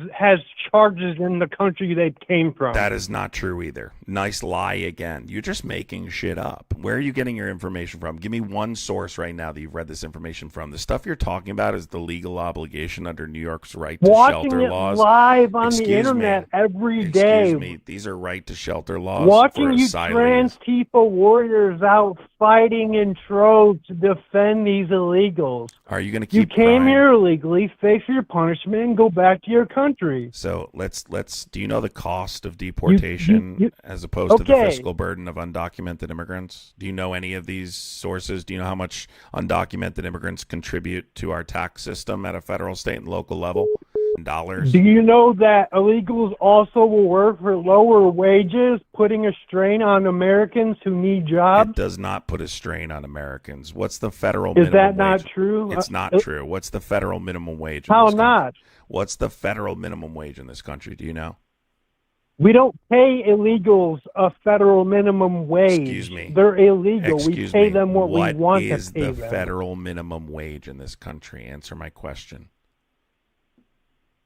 charges in the country they came from. That is not true either. Nice lie again. You're just making shit up. Where are you getting your information from? Give me one source right now that you've read this information from. The stuff you're talking about is the legal obligation under New York's right to Watching shelter it laws. live on the Excuse internet me. every day. Excuse me. These are right to shelter laws for Watching you asylees. trans people warriors out fighting in troves to defend these illegals. Are you going to You keep came crying? here illegally, face your punishment, and go back to your country. So let's. Do you know the cost of deportation you- as opposed to the Okay. fiscal burden of undocumented immigrants? Do you know any of these sources? Do you know how much undocumented immigrants contribute to our tax system at a federal, state, and local level in dollars? Do you know that illegals also will work for lower wages, putting a strain on Americans who need jobs? It does not put a strain on Americans. What's the federal Is minimum that not wage? true? It's not true. What's the federal minimum wage? in How this country? not? What's the federal minimum wage in this country? Do you know? We don't pay illegals a federal minimum wage. Excuse me. They're illegal. We Excuse pay me. them what we want What to is pay the them. federal minimum wage in this country? Answer my question.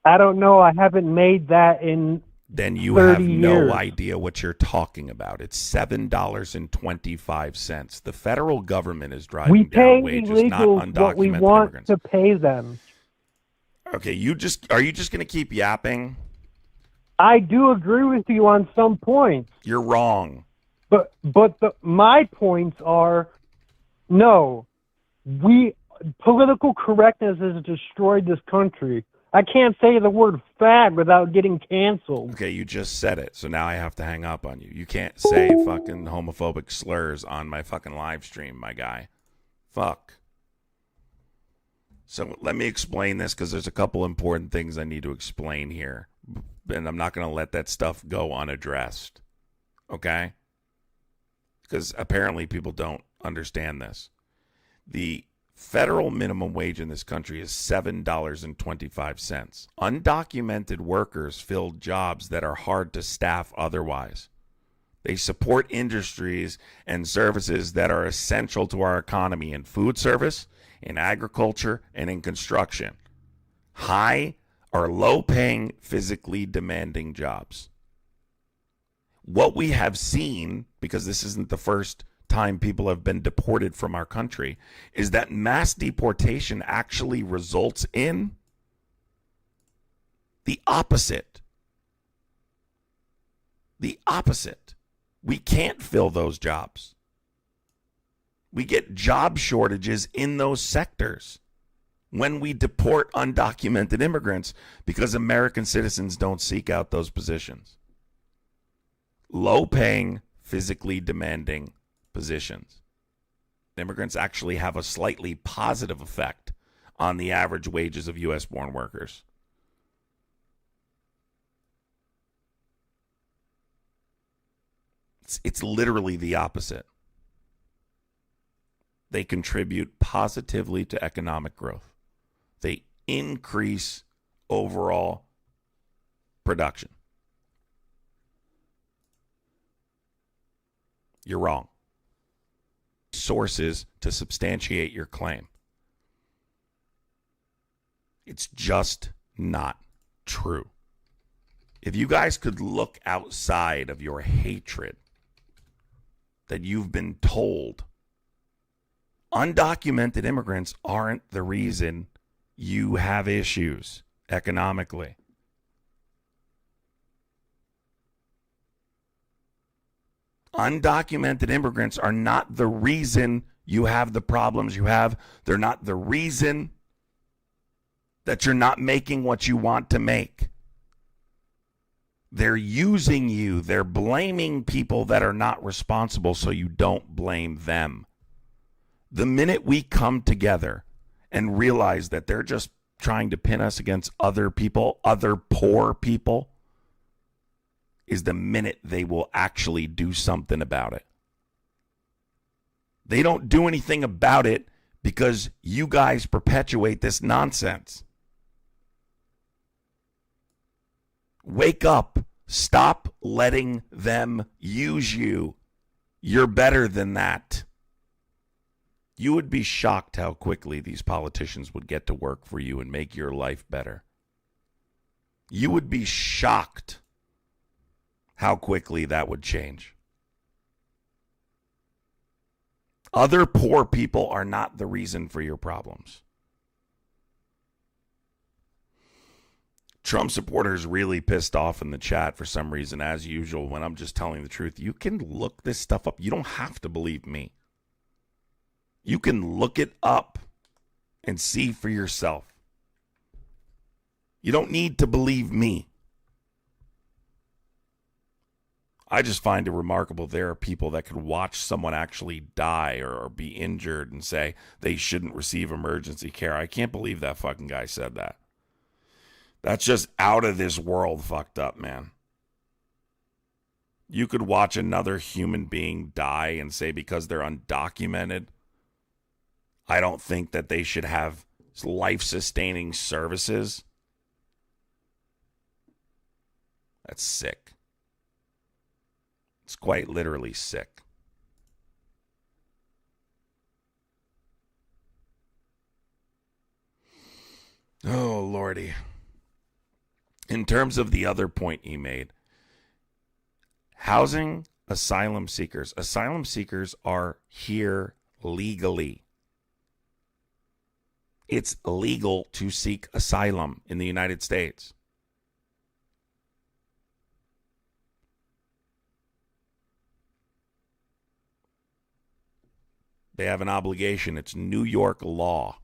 I don't know. I haven't made that in Then you 30 have no years. idea what you're talking about. It's $7.25. The federal government is driving We pay down wages, not illegals what we undocumented want immigrants. to pay them. Okay, are you just going to keep yapping? I do agree with you on some points, You're wrong. but my points are no. Political correctness has destroyed this country. I can't say the word fag without getting canceled. Okay, you just said it, so now I have to hang up on you. You can't say fucking homophobic slurs on my fucking live stream, my guy. Fuck. So let me explain this because there's a couple important things I need to explain here. And I'm not going to let that stuff go unaddressed. Okay? Because apparently people don't understand this. The federal minimum wage in this country is $7.25. Undocumented workers fill jobs that are hard to staff otherwise. They support industries and services that are essential to our economy in food service, in agriculture, and in construction. High or low-paying, physically demanding jobs. What we have seen, because this isn't the first time people have been deported from our country, is that mass deportation actually results in the opposite. The opposite. We can't fill those jobs. We get job shortages in those sectors when we deport undocumented immigrants because American citizens don't seek out those positions. Low-paying, physically demanding positions. Immigrants actually have a slightly positive effect on the average wages of U.S.-born workers. It's literally the opposite. They contribute positively to economic growth. They increase overall production. You're wrong. Sources to substantiate your claim. It's just not true. If you guys could look outside of your hatred that you've been told, undocumented immigrants aren't the reason you have issues economically. Undocumented immigrants are not the reason you have the problems you have. They're not the reason that you're not making what you want to make. They're using you. They're blaming people that are not responsible so you don't blame them. The minute we come together and realize that they're just trying to pin us against other people, other poor people, is the minute they will actually do something about it. They don't do anything about it because you guys perpetuate this nonsense. Wake up. Stop letting them use you. You're better than that. You would be shocked how quickly these politicians would get to work for you and make your life better. You would be shocked how quickly that would change. Other poor people are not the reason for your problems. Trump supporters really pissed off in the chat for some reason, as usual, when I'm just telling the truth. You can look this stuff up. You don't have to believe me. You can look it up and see for yourself. You don't need to believe me. I just find it remarkable there are people that could watch someone actually die or be injured and say they shouldn't receive emergency care. I can't believe that fucking guy said that. That's just out of this world fucked up, man. You could watch another human being die and say because they're undocumented, I don't think that they should have life-sustaining services. That's sick. It's quite literally sick. Oh, Lordy. In terms of the other point he made, housing asylum seekers are here legally. It's legal to seek asylum in the United States. They have an obligation. It's New York law.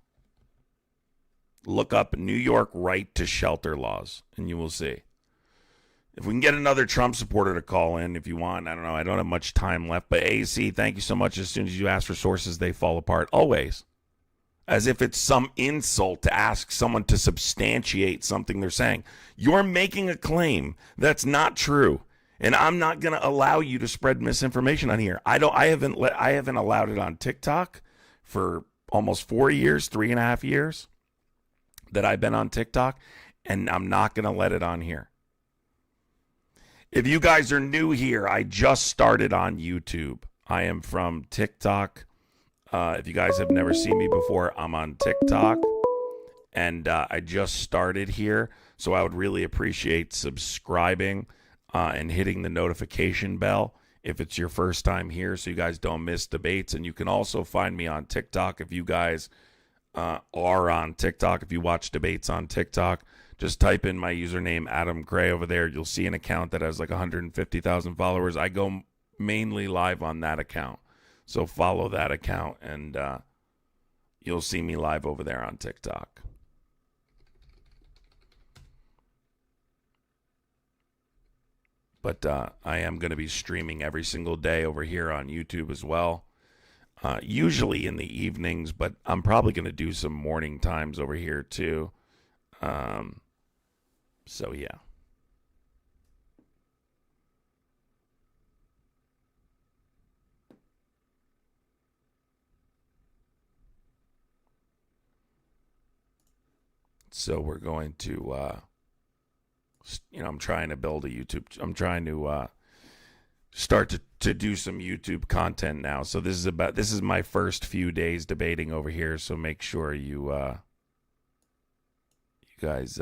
Look up New York right to shelter laws, and you will see. If we can get another Trump supporter to call in, if you want, I don't know. I don't have much time left. But AC, thank you so much. As soon as you ask for sources, they fall apart. Always. As if it's some insult to ask someone to substantiate something they're saying. You're making a claim that's not true. And I'm not going to allow you to spread misinformation on here. I haven't allowed it on TikTok for almost 4 years, 3.5 years that I've been on TikTok, and I'm not going to let it on here. If you guys are new here, I just started on YouTube. I am from TikTok. If you guys have never seen me before, I'm on TikTok, and I just started here, so I would really appreciate subscribing and hitting the notification bell if it's your first time here so you guys don't miss debates. And you can also find me on TikTok if you guys are on TikTok. If you watch debates on TikTok, just type in my username, Adam Gray, over there. You'll see an account that has like 150,000 followers. I go mainly live on that account. So follow that account, and you'll see me live over there on TikTok. But I am going to be streaming every single day over here on YouTube as well. Usually in the evenings, but I'm probably going to do some morning times over here too. So yeah. So we're going to, I'm trying to build a YouTube. I'm trying to start to do some YouTube content now. So this is my first few days debating over here. So make sure you guys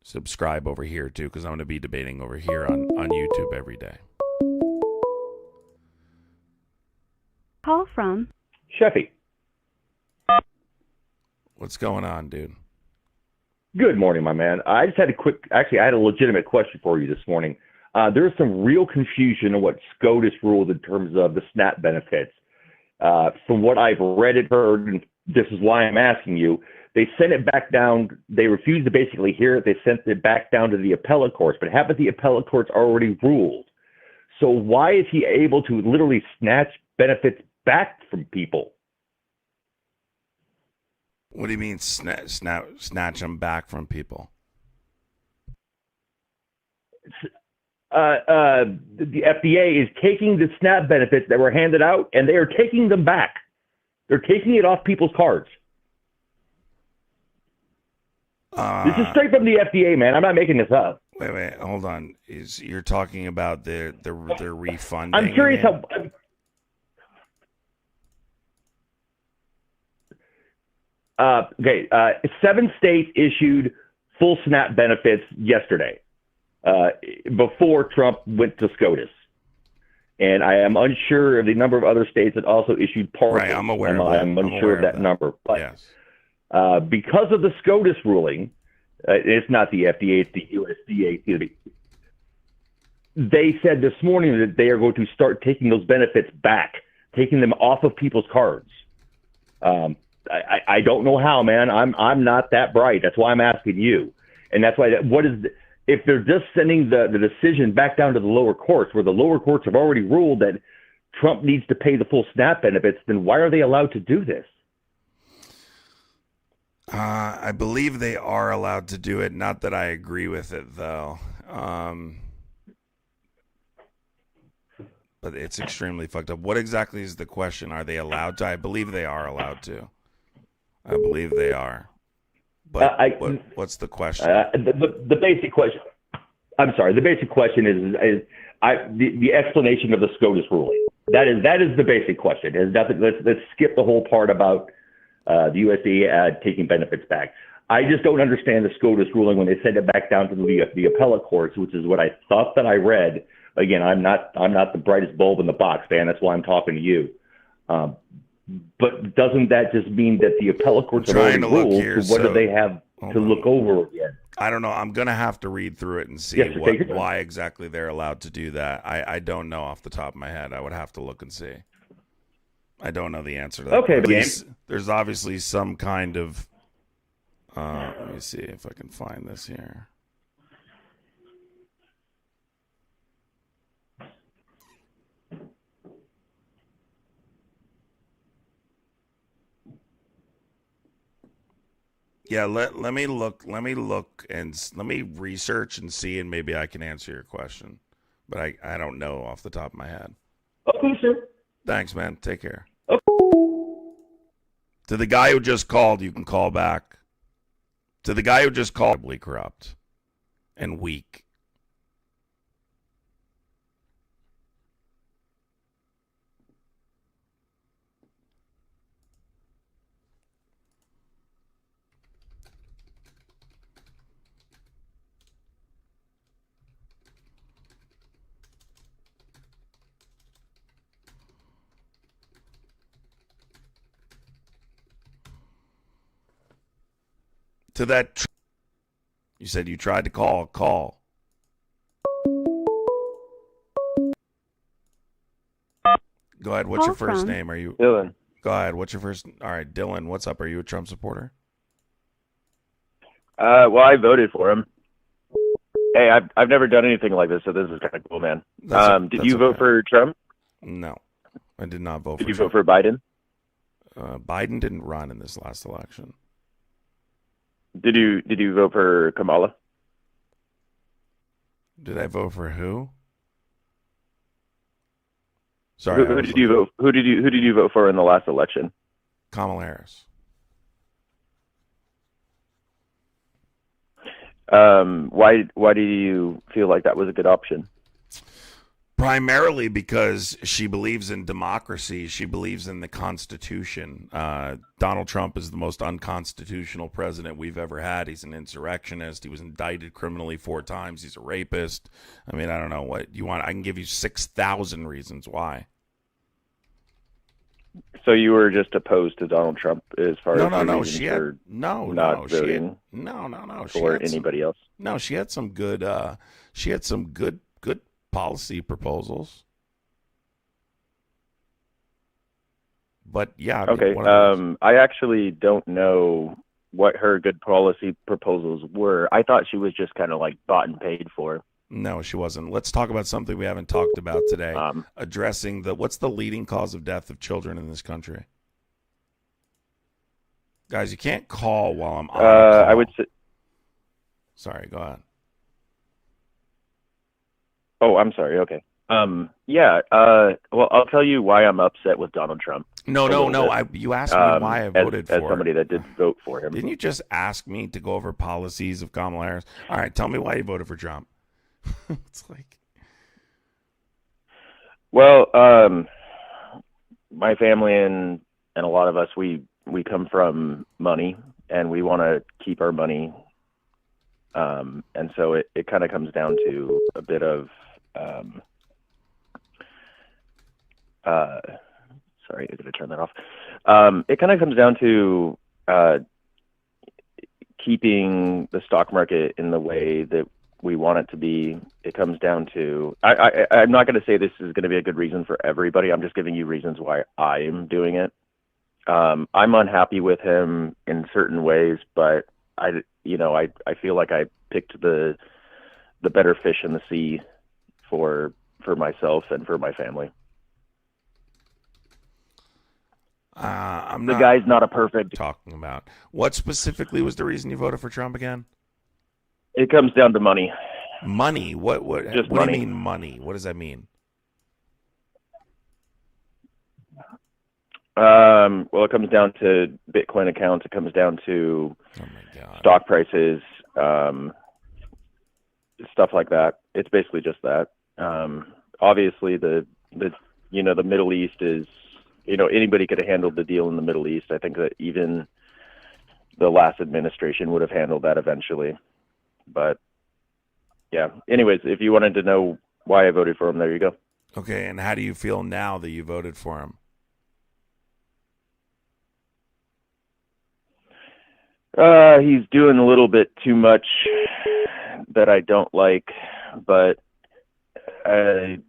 subscribe over here too, because I'm going to be debating over here on YouTube every day. Call from Sheffy. What's going on, dude? Good morning, my man. I just had I had a legitimate question for you this morning. There's some real confusion on what SCOTUS ruled in terms of the SNAP benefits. From what I've read and heard, and this is why I'm asking you, they sent it back down. They refused to basically hear it. They sent it back down to the appellate courts, but haven't the appellate courts already ruled? So why is he able to literally snatch benefits back from people? What do you mean snatch them back from people? The FDA is taking the SNAP benefits that were handed out, and they are taking them back. They're taking it off people's cards. This is straight from the FDA, man. I'm not making this up. Wait, hold on. You're talking about the refunding? I'm curious how. Okay, 7 states issued full SNAP benefits yesterday, before Trump went to SCOTUS. And I am unsure of the number of other states that also issued partial. Right, I'm aware of that. I'm unsure of that number. But yes. Because of the SCOTUS ruling, it's not the FDA, it's the USDA. They said this morning that they are going to start taking those benefits back, taking them off of people's cards. I don't know how, man. I'm not that bright. That's why I'm asking you. And that's why if they're just sending the decision back down to the lower courts, where the lower courts have already ruled that Trump needs to pay the full SNAP benefits, then why are they allowed to do this? I believe they are allowed to do it. Not that I agree with it, though. But it's extremely fucked up. What exactly is the question? Are they allowed to? I believe they are allowed to. I believe they are. But what's the question? The basic question. I'm sorry. The basic question is the explanation of the SCOTUS ruling. That is the basic question. It has nothing. Let's skip the whole part about the USDA taking benefits back. I just don't understand the SCOTUS ruling when they send it back down to the appellate courts, which is what I thought that I read. Again, I'm not the brightest bulb in the box, man. That's why I'm talking to you. But doesn't that just mean that the appellate courts have already ruled? So what do they have to look over again? I don't know. I'm going to have to read through it and see why exactly they're allowed to do that. I don't know off the top of my head. I would have to look and see. I don't know the answer to that. Okay, there's obviously some kind of... let me see if I can find this here. Yeah, let me look and let me research and see, and maybe I can answer your question. But I don't know off the top of my head. Okay, sir. Thanks, man. Take care. Okay. To the guy who just called, you can call back. To the guy who just called, corrupt and weak. To that, you said you tried to call. Go ahead. What's your first name? Are you Dylan? Go ahead. What's your first? All right, Dylan. What's up? Are you a Trump supporter? Well, I voted for him. Hey, I've never done anything like this, so this is kind of cool, man. Did you vote for Trump? No, I did not vote. Did you vote for Biden? Biden didn't run in this last election. Did you vote for Kamala? Did I vote for who? Sorry. Who did you vote? Who did you vote for in the last election? Kamala Harris. Why do you feel like that was a good option? Primarily because she believes in democracy. She believes in the Constitution. Donald Trump is the most unconstitutional president we've ever had. He's an insurrectionist. He was indicted criminally 4 times. He's a rapist. I mean, I don't know what you want. I can give you 6,000 reasons why. So you were just opposed to Donald Trump as far as no. She had not voting. No. For anybody else. No, she had some good. She had some good policy proposals. But yeah. Okay. I actually don't know what her good policy proposals were. I thought she was just kind of like bought and paid for. No, she wasn't. Let's talk about something we haven't talked about today. Addressing what's the leading cause of death of children in this country? Guys, you can't call while I'm on a call. I would say. Sorry, go ahead. Oh, I'm sorry. Okay. Well, I'll tell you why I'm upset with Donald Trump. No. You asked me why I voted for as somebody that did vote for him. Didn't you just ask me to go over policies of Kamala Harris? All right, tell me why you voted for Trump. It's like, well, my family and a lot of us, we come from money, and we want to keep our money. And so it kind of comes down to a bit of, sorry, I got to turn that off. It kind of comes down to keeping the stock market in the way that we want it to be. It comes down to, I'm not going to say this is going to be a good reason for everybody. I'm just giving you reasons why I'm doing it. I'm unhappy with him in certain ways, but I feel like I picked the better fish in the sea for myself and for my family. The guy's not a perfect. Talking about what specifically was the reason you voted for Trump again? It comes down to money. Money? What Just what money. do you mean money? What does that mean? Well, it comes down to Bitcoin accounts. It comes down to stock prices, stuff like that. It's basically just that. Obviously, the Middle East is, anybody could have handled the deal in the Middle East. I think that even the last administration would have handled that eventually. But yeah. Anyways, if you wanted to know why I voted for him, there you go. Okay, and how do you feel now that you voted for him? He's doing a little bit too much that I don't like, but I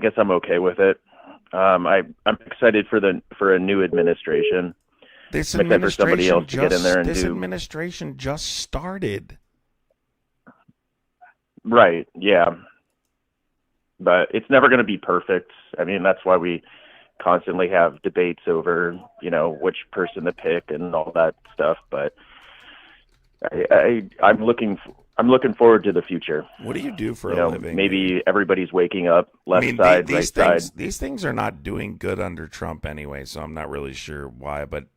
guess I'm okay with it. I'm excited for a new administration. This I'm excited for somebody else to get in there and this do. administration just started. Right. Yeah. But it's never going to be perfect. I mean, that's why we constantly have debates over, which person to pick and all that stuff. But I'm looking forward to the future. What do you do for a living? Maybe everybody's waking up left side, right side. These things are not doing good under Trump anyway, so I'm not really sure why. But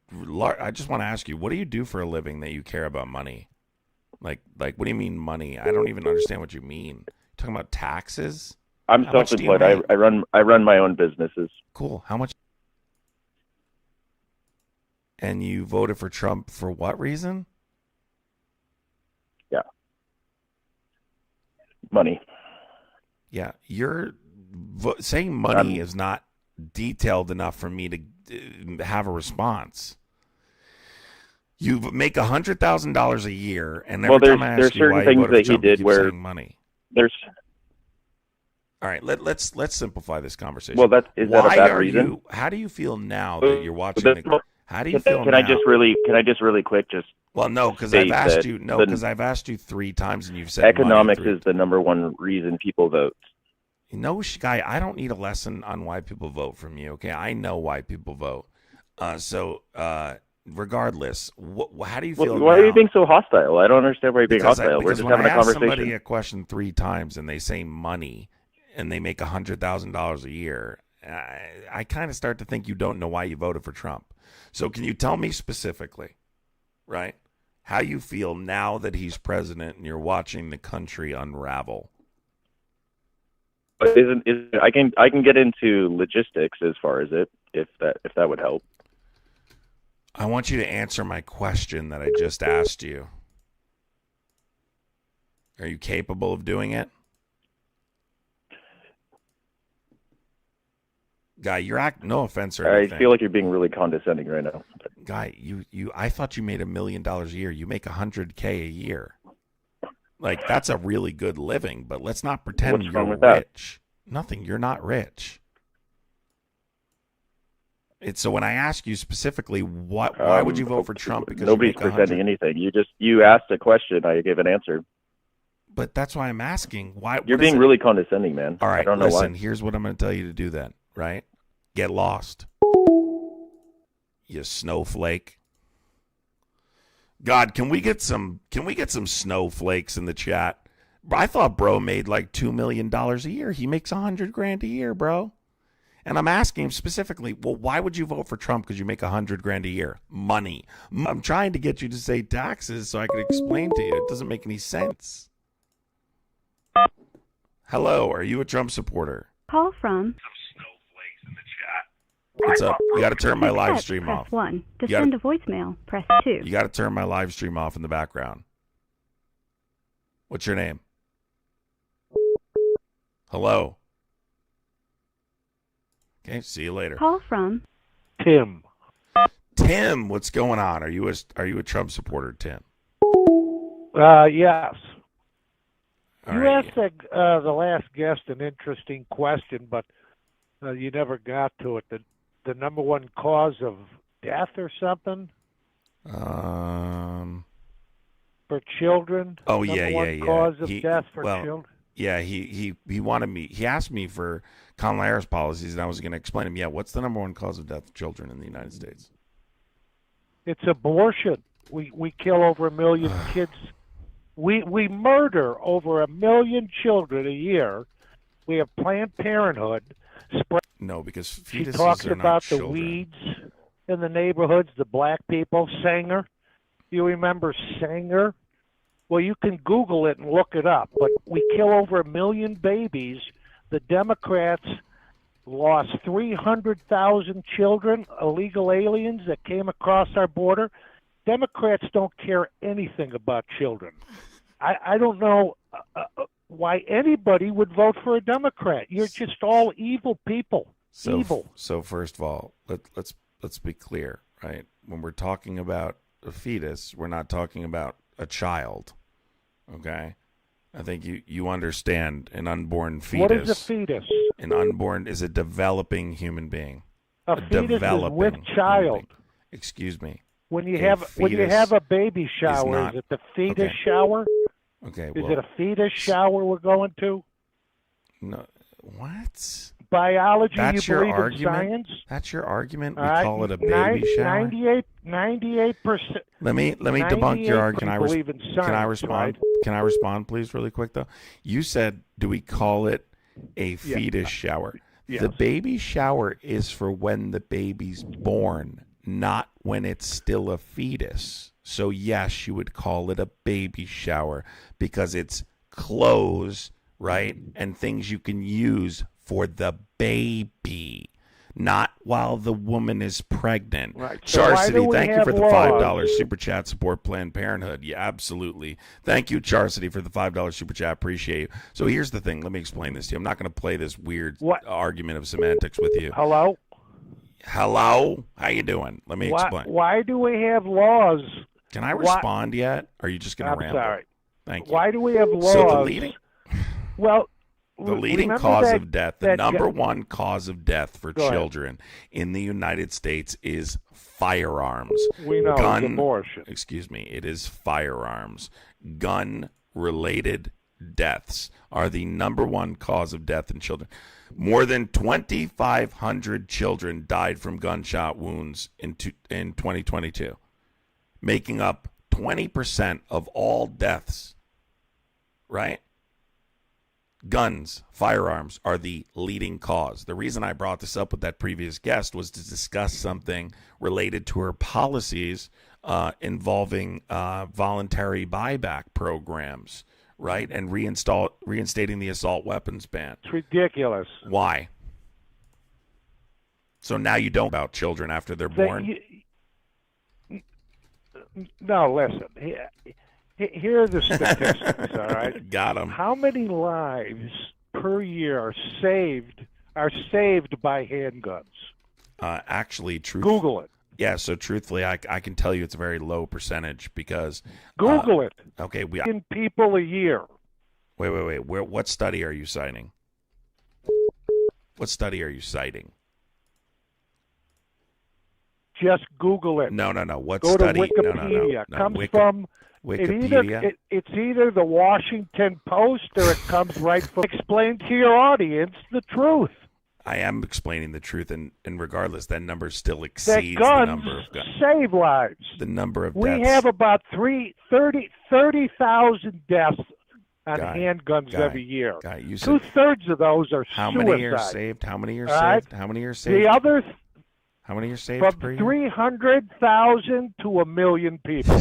I just want to ask you, what do you do for a living that you care about money? Like, what do you mean money? I don't even understand what you mean. You're talking about taxes? I'm self-employed. I run my own businesses. Cool. How much? And you voted for Trump for what reason? Yeah. Money. Yeah. You're saying money is not detailed enough for me to have a response. You make $100,000 a year, and every time I ask you why you voted for Trump, you keep saying money. All right, let's simplify this conversation. Well, is that a bad reason? How do you feel now that you're watching? How do you feel now? Can I just really quick Well, no, because I've asked you. No, because I've asked you 3 times, and you've said economics is the number one reason people vote. Guy, I don't need a lesson on why people vote from you. Okay, I know why people vote. Regardless, how do you feel? Why are you being so hostile? I don't understand why you're being hostile. We're just when having I a ask conversation. somebody a question 3 times and they say money, and they make $100,000 a year, I kind of start to think you don't know why you voted for Trump. So can you tell me specifically, right, how you feel now that he's president and you're watching the country unravel? But isn't I can get into logistics as far as it if that would help. I want you to answer my question that I just asked you. Are you capable of doing it? Guy, no offense or anything. I feel like you're being really condescending right now. Guy, I thought you made $1 million a year. You make $100K a year. Like, that's a really good living, but let's not pretend What's wrong you're with that? rich. Nothing. You're not rich. So when I ask you specifically, why would you vote for Trump? Because nobody's you make pretending anything. You asked a question. I gave an answer. But that's why I'm asking. Why you're being really condescending, man? All right, I don't know listen. why. Here's what I'm going to tell you to do then. Right? Get lost. You snowflake. God, can we get some snowflakes in the chat? I thought bro made like $2 million a year. He makes $100,000 a year, bro. And I'm asking him specifically, well, why would you vote for Trump? Because you make $100,000 a year. Money. I'm trying to get you to say taxes so I can explain to you. It doesn't make any sense. Hello, are you a Trump supporter? Call from. What's up? You got to turn my To live text, stream press off. 1. To You gotta- send a voicemail, press 2. You got to turn my live stream off in the background. What's your name? Hello. Okay, see you later. Call from. Tim. Tim, what's going on? Are you a Trump supporter, Tim? Yes. All You right. asked the last guest an interesting question, but you never got to it. The number one cause of death or something for children. Oh Number yeah, one yeah, yeah. Cause of death for children. Yeah, he wanted me. He asked me for Kamala Harris policies, and I was going to explain to him. Yeah, what's the number one cause of death of children in the United States? It's abortion. We kill over 1 million kids. We murder over 1 million children a year. We have Planned Parenthood. No, because She fetuses talks are about not the children. weeds in the neighborhoods, the black people. Sanger. You remember Sanger? Well, you can Google it and look it up. But we kill over 1 million babies. The Democrats lost 300,000 children, illegal aliens that came across our border. Democrats don't care anything about children. I don't know why anybody would vote for a Democrat. You're just all evil people. Evil. So first of all, let's be clear, right? When we're talking about a fetus, we're not talking about a child. Okay? I think you understand an unborn fetus. What is a fetus? An unborn is a developing human being. A fetus is with child. Excuse me. When you A have a baby shower, not- is it the fetus okay. shower? Okay. Is Well, it a fetus shower we're going to? no. What? Biology, That's you your believe argument? in science? That's your argument? We All right, call it a baby shower? 98%. Let me debunk your argument. Can I believe in can I science, respond? right? Can I respond, please, really quick though? You said, do we call it a Yeah. fetus shower? Yes. The baby shower is for when the baby's born, not when it's still a fetus. So yes, you would call it a baby shower because it's clothes, right, and things you can use for the baby, not while the woman is pregnant. Right. So why Char do City, we thank you have for the laws? $5 super chat. Support Planned Parenthood. Yeah, absolutely. Thank you, Char City, for the $5 super chat. Appreciate you. So here's the thing. Let me explain this to you. I'm not going to play this weird argument of semantics with you. Hello? Hello? How you doing? Let me explain. Why do we have laws? Can I Why- respond yet? Or are you just going to I'm ramble? sorry. Thank you. Why do we have laws? So the leading remember cause that- of death, the that number guy- one cause of death for Go ahead. children in the United States is firearms. We know, it's abortion. Excuse me, it is firearms. Gun-related deaths are the number one cause of death in children. More than 2,500 children died from gunshot wounds in 2022, making up 20% of all deaths, right? Guns, firearms are the leading cause. The reason I brought this up with that previous guest was to discuss something related to her policies involving voluntary buyback programs, right? And reinstating the assault weapons ban. It's ridiculous. Why? So now you don't about children after they're born? No, listen. Here are the statistics, all right? Got them. How many lives per year are saved by handguns? Actually, Google it. Yeah, so truthfully, I can tell you it's a very low percentage because... Google it. Okay. In people a year. Wait. What study are you citing? What study are you citing? Just Google it. No. What Go study? to Wikipedia. No. Comes from Wikipedia. It's either the Washington Post or it comes right from. Explain to your audience the truth. I am explaining the truth, and regardless, that number still That exceeds guns the number of guns. save lives. The number of We deaths. have about 30,000 deaths on handguns every year. You said, 2/3 of those are how suicide. many are saved? How many are All right? saved? How many are saved? The other How many are saved from per year? 300,000 to 1 million people.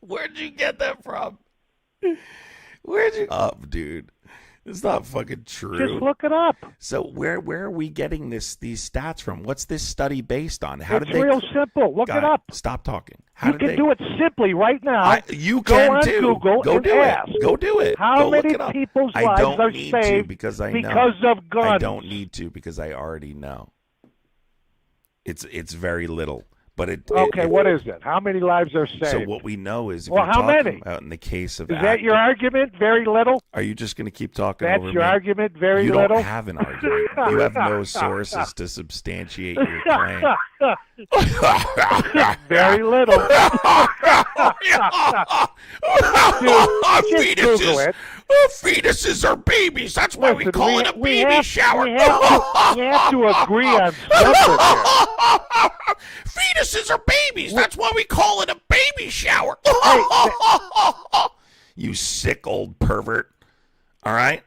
Where'd you get that from? Up, dude. It's not fucking true. Just look it up. So where are we getting these stats from? What's this study based on? It's real simple. Look it up. Stop talking. How You can do it simply right now. You Go can on too. Google Go and do ask. it. Go do it. How Go look many it up. people's I lives don't are need saved to because I know. because of guns? I don't need to because I already know. It's very little. But what is it? How many lives are saved? So what we know is, if Well, you're how talking many? about in the case of Is that your argument? Very little? Are you just going to keep talking That's over your me? argument? Very you little? don't have an argument. You have no sources to substantiate your claim. Very little. Dude, just Google it. Fetuses are babies. That's why we Listen, call it a baby shower. We have to agree on something here. Fetuses are babies. That's why we call it a baby shower. You sick old pervert. All right?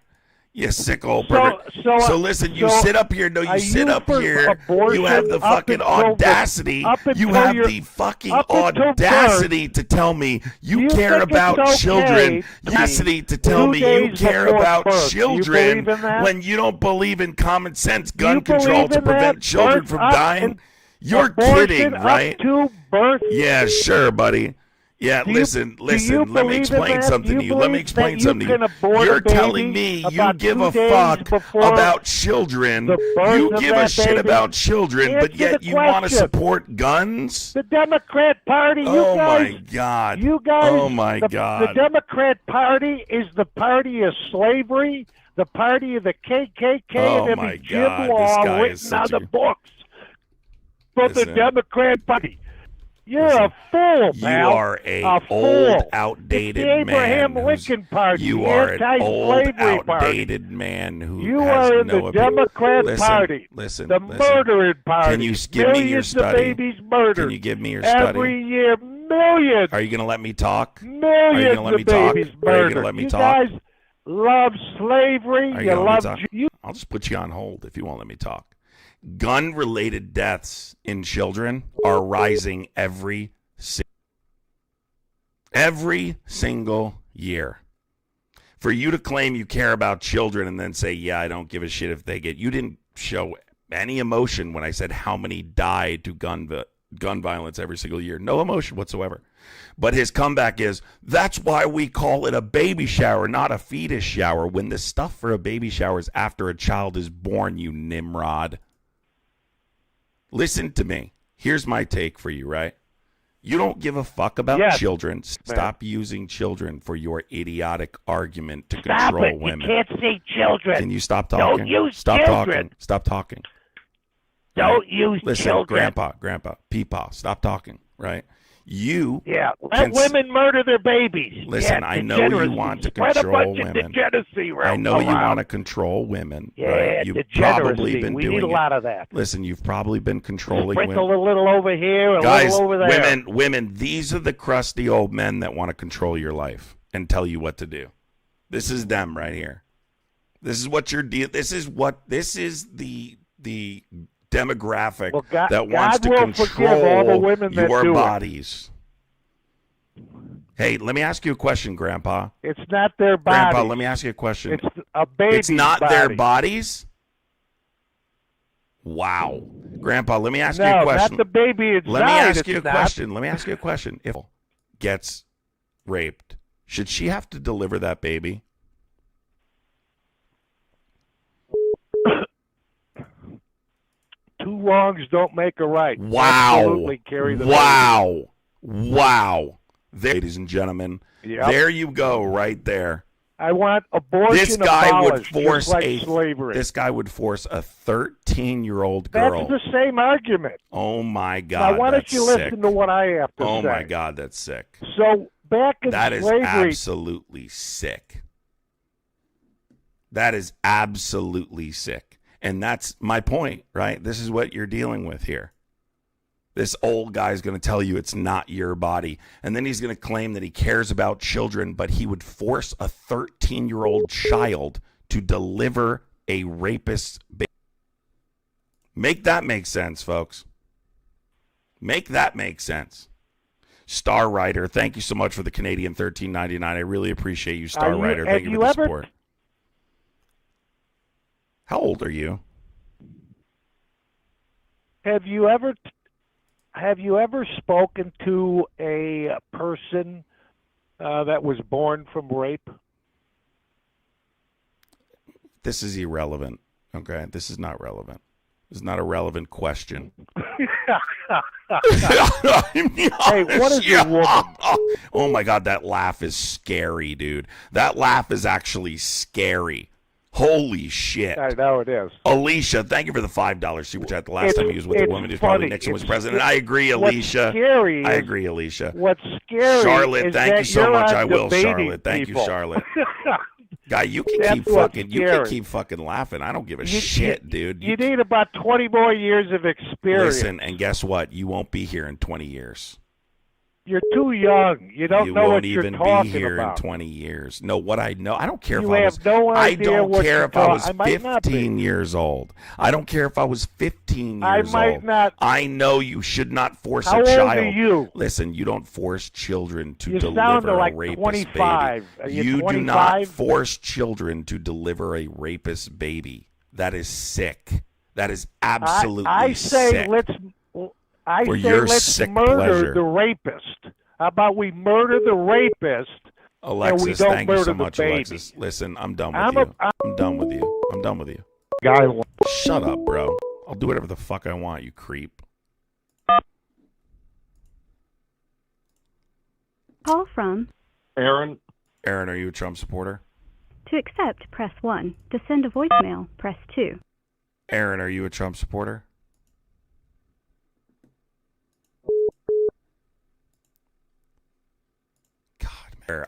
You sick old pervert. So listen, you sit up here. No, you sit up here. You have the fucking audacity. You have the fucking audacity to tell me you care about children. Audacity to tell me you care about children when you don't believe in common sense gun control to prevent children from dying. You're kidding, right? Up to birth. Yeah, sure, buddy. Yeah, listen. Let me explain something to you. Let me explain something to you. You're telling me you give a fuck about children. You give a shit about children, but yet you want to support guns? The Democrat Party, Oh my God. You guys, Oh my God. The Democrat Party is the party of slavery, the party of the KKK, Oh and my every Jim God, this Law guy is written on such the a- books from the Listen. Democrat Party. You're a fool, You pal. are a fool. old, outdated it's the Abraham man. Lincoln Party. You the are an old, anti-slavery party. outdated man who You has are in no the opinion. Democrat Listen, Party. Listen, the listen. murdering party. Can you give me your Millions study? of babies murdered. Can you give me your study? Every year, millions. Are you going to let me talk? Millions Are you going to let me of talk? babies Or are you murdered. going to let me you talk? guys love slavery. Are You gonna let me love talk? I'll just put you on hold if you won't let me talk. Gun-related deaths in children are rising every single year. For you to claim you care about children and then say, yeah, I don't give a shit if they get... You didn't show any emotion when I said how many died to gun violence every single year. No emotion whatsoever. But his comeback is, that's why we call it a baby shower, not a fetus shower, when the stuff for a baby shower is after a child is born, you Nimrod. Listen to me. Here's my take for you, right? You don't give a fuck about children. Stop using children for your idiotic argument to control women. You can't say children. Can you stop talking? Don't use Stop children. talking. Stop talking. Don't use Listen, children. Grandpa, Peepaw, stop talking, right? You let women murder their babies. Listen, yeah, I know you want to Spread control a bunch women. Of degeneracy I know you around. want to control women. Yeah, right? You've degeneracy. probably been we doing need a lot of that. Listen, you've probably been controlling Sprinkle women. a little over here, a Guys, little over there. women, these are the crusty old men that want to control your life and tell you what to do. This is them right here. This is what you're This is the demographic that wants God to will forgive all the control women that your do it. bodies. Hey, let me ask you a question, Grandpa. It's not their body. Grandpa, let me ask you a question. It's a baby's It's not body. their bodies? Wow. Grandpa, let me ask you a question. No, not the baby inside. Let me ask you a it's not. question. Let me ask you a question. If gets raped, should she have to deliver that baby? Two wrongs don't make a right. Wow. Absolutely carry the Wow. Wow. There, ladies and gentlemen. Yep. There you go, right there. I want abortion This guy would abolished, force just like slavery. This guy would force a 13-year-old girl. That's the same argument. Oh my God. Now, why don't that's you sick. listen to what I have to Oh say? my God, that's sick. So back in That is slavery, absolutely sick. That is absolutely sick. And that's my point, right? This is what you're dealing with here. This old guy's going to tell you it's not your body. And then he's going to claim that he cares about children, but he would force a 13-year-old child to deliver a rapist's baby. Make that make sense, folks. Make that make sense. Star Rider, thank you so much for the Canadian $13.99. I really appreciate you, Star Rider. Thank you for the support. How old are you? Have you ever spoken to a person that was born from rape? This is irrelevant. Okay, this is not relevant. This is not a relevant question. Hey, what is your woman? Oh my God, that laugh is scary, dude. That laugh is actually scary. Holy shit. I know it is. Alicia, thank you for the $5 super chat. The last time he was with a woman who's probably Nixon was president. I agree, Alicia. I agree, Alicia. What's scary Charlotte, is thank that you so you're much. on I will, debating Charlotte. Thank people. you, Charlotte. Guy, you can That's keep what's fucking. You can scary. keep fucking laughing. I don't give a shit, dude. You need about 20 more years of experience. Listen, and guess what? You won't be here in 20 years. You're too young. You don't know won't what you're even talking be here about. in 20 years. No, what I know, I don't care You if I have was. no I idea don't what care you're if I was I might not be. 15 years old. I don't care if I was 15 I years might old. not. I know you should not force How a old child. are you? Listen, you don't force children to You sound deliver like a rapist 25. Are baby. you You do 25? not force children to deliver a rapist baby. That is sick. That is absolutely I say sick. let's For your let's sick murder pleasure. the rapist. How about we murder the rapist Alexis, and we don't thank you murder so the much, baby? Alexis. Listen, I'm done with I'm you. I'm done with you. I'm done with you. Guy. Shut up, bro. I'll do whatever the fuck I want, you creep. Call from. Aaron. Aaron, are you a Trump supporter? To accept, press 1. To send a voicemail, press 2. Aaron, are you a Trump supporter?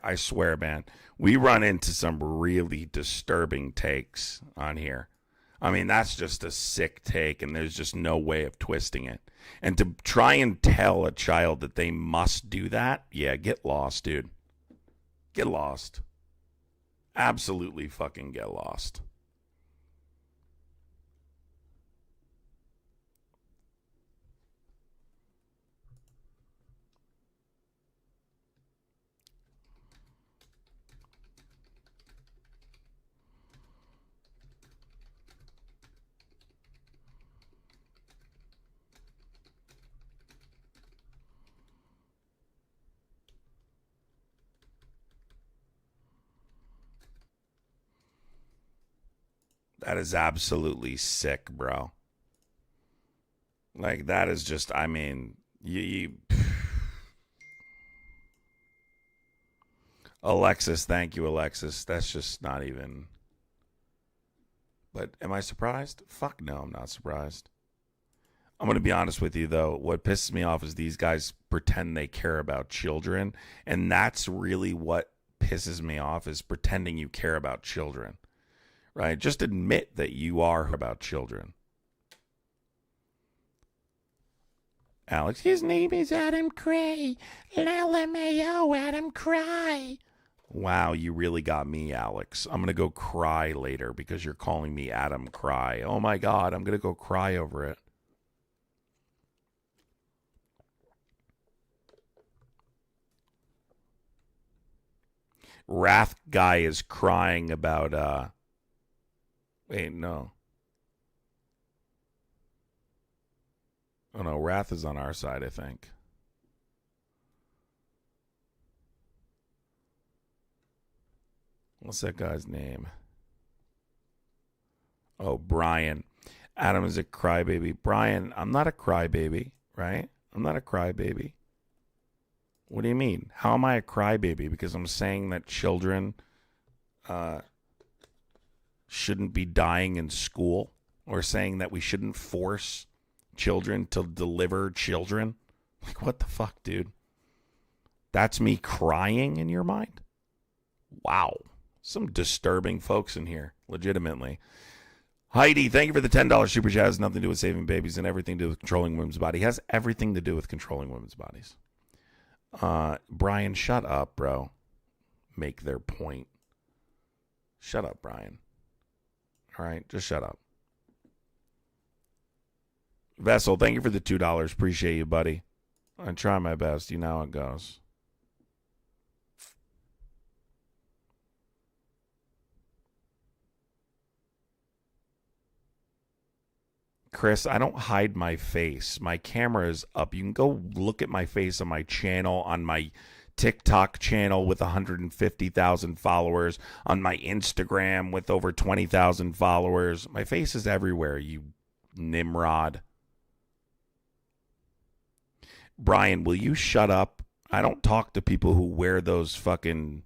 I swear, man, we run into some really disturbing takes on here. I mean, that's just a sick take, and there's just no way of twisting it. And to try and tell a child that they must do that, yeah, get lost, dude. Get lost. Absolutely fucking get lost. That is absolutely sick, bro. Like, that is just, I mean, you Alexis, thank you, Alexis. That's just not even. But am I surprised? Fuck no, I'm not surprised. I'm going to be honest with you, though. What pisses me off is these guys pretend they care about children. And that's really what pisses me off, is pretending you care about children. Right? Just admit that you are about children. Alex, his name is Adam Cray. LMAO, Adam Cry. Wow, you really got me, Alex. I'm going to go cry later because you're calling me Adam Cry. Oh my God, I'm going to go cry over it. Wrath guy is crying about wait, no. Oh no, Wrath is on our side, I think. What's that guy's name? Oh, Brian. Adam is a crybaby. Brian, I'm not a crybaby, right? I'm not a crybaby. What do you mean? How am I a crybaby? Because I'm saying that children shouldn't be dying in school, or saying that we shouldn't force children to deliver children? Like, what the fuck, dude? That's me crying in your mind? Wow. Some disturbing folks in here, legitimately. Heidi, thank you for the $10 super chat. It has nothing to do with saving babies and everything to do with controlling women's body. It has everything to do with controlling women's bodies. Brian, shut up, bro. Make their point. Shut up, Brian. All right, just shut up. Vessel, thank you for the $2. Appreciate you, buddy. I try my best. You know how it goes. Chris, I don't hide my face. My camera is up. You can go look at my face on my channel, on my TikTok channel with 150,000 followers, on my Instagram with over 20,000 followers. My face is everywhere, you Nimrod. Brian, will you shut up? I don't talk to people who wear those fucking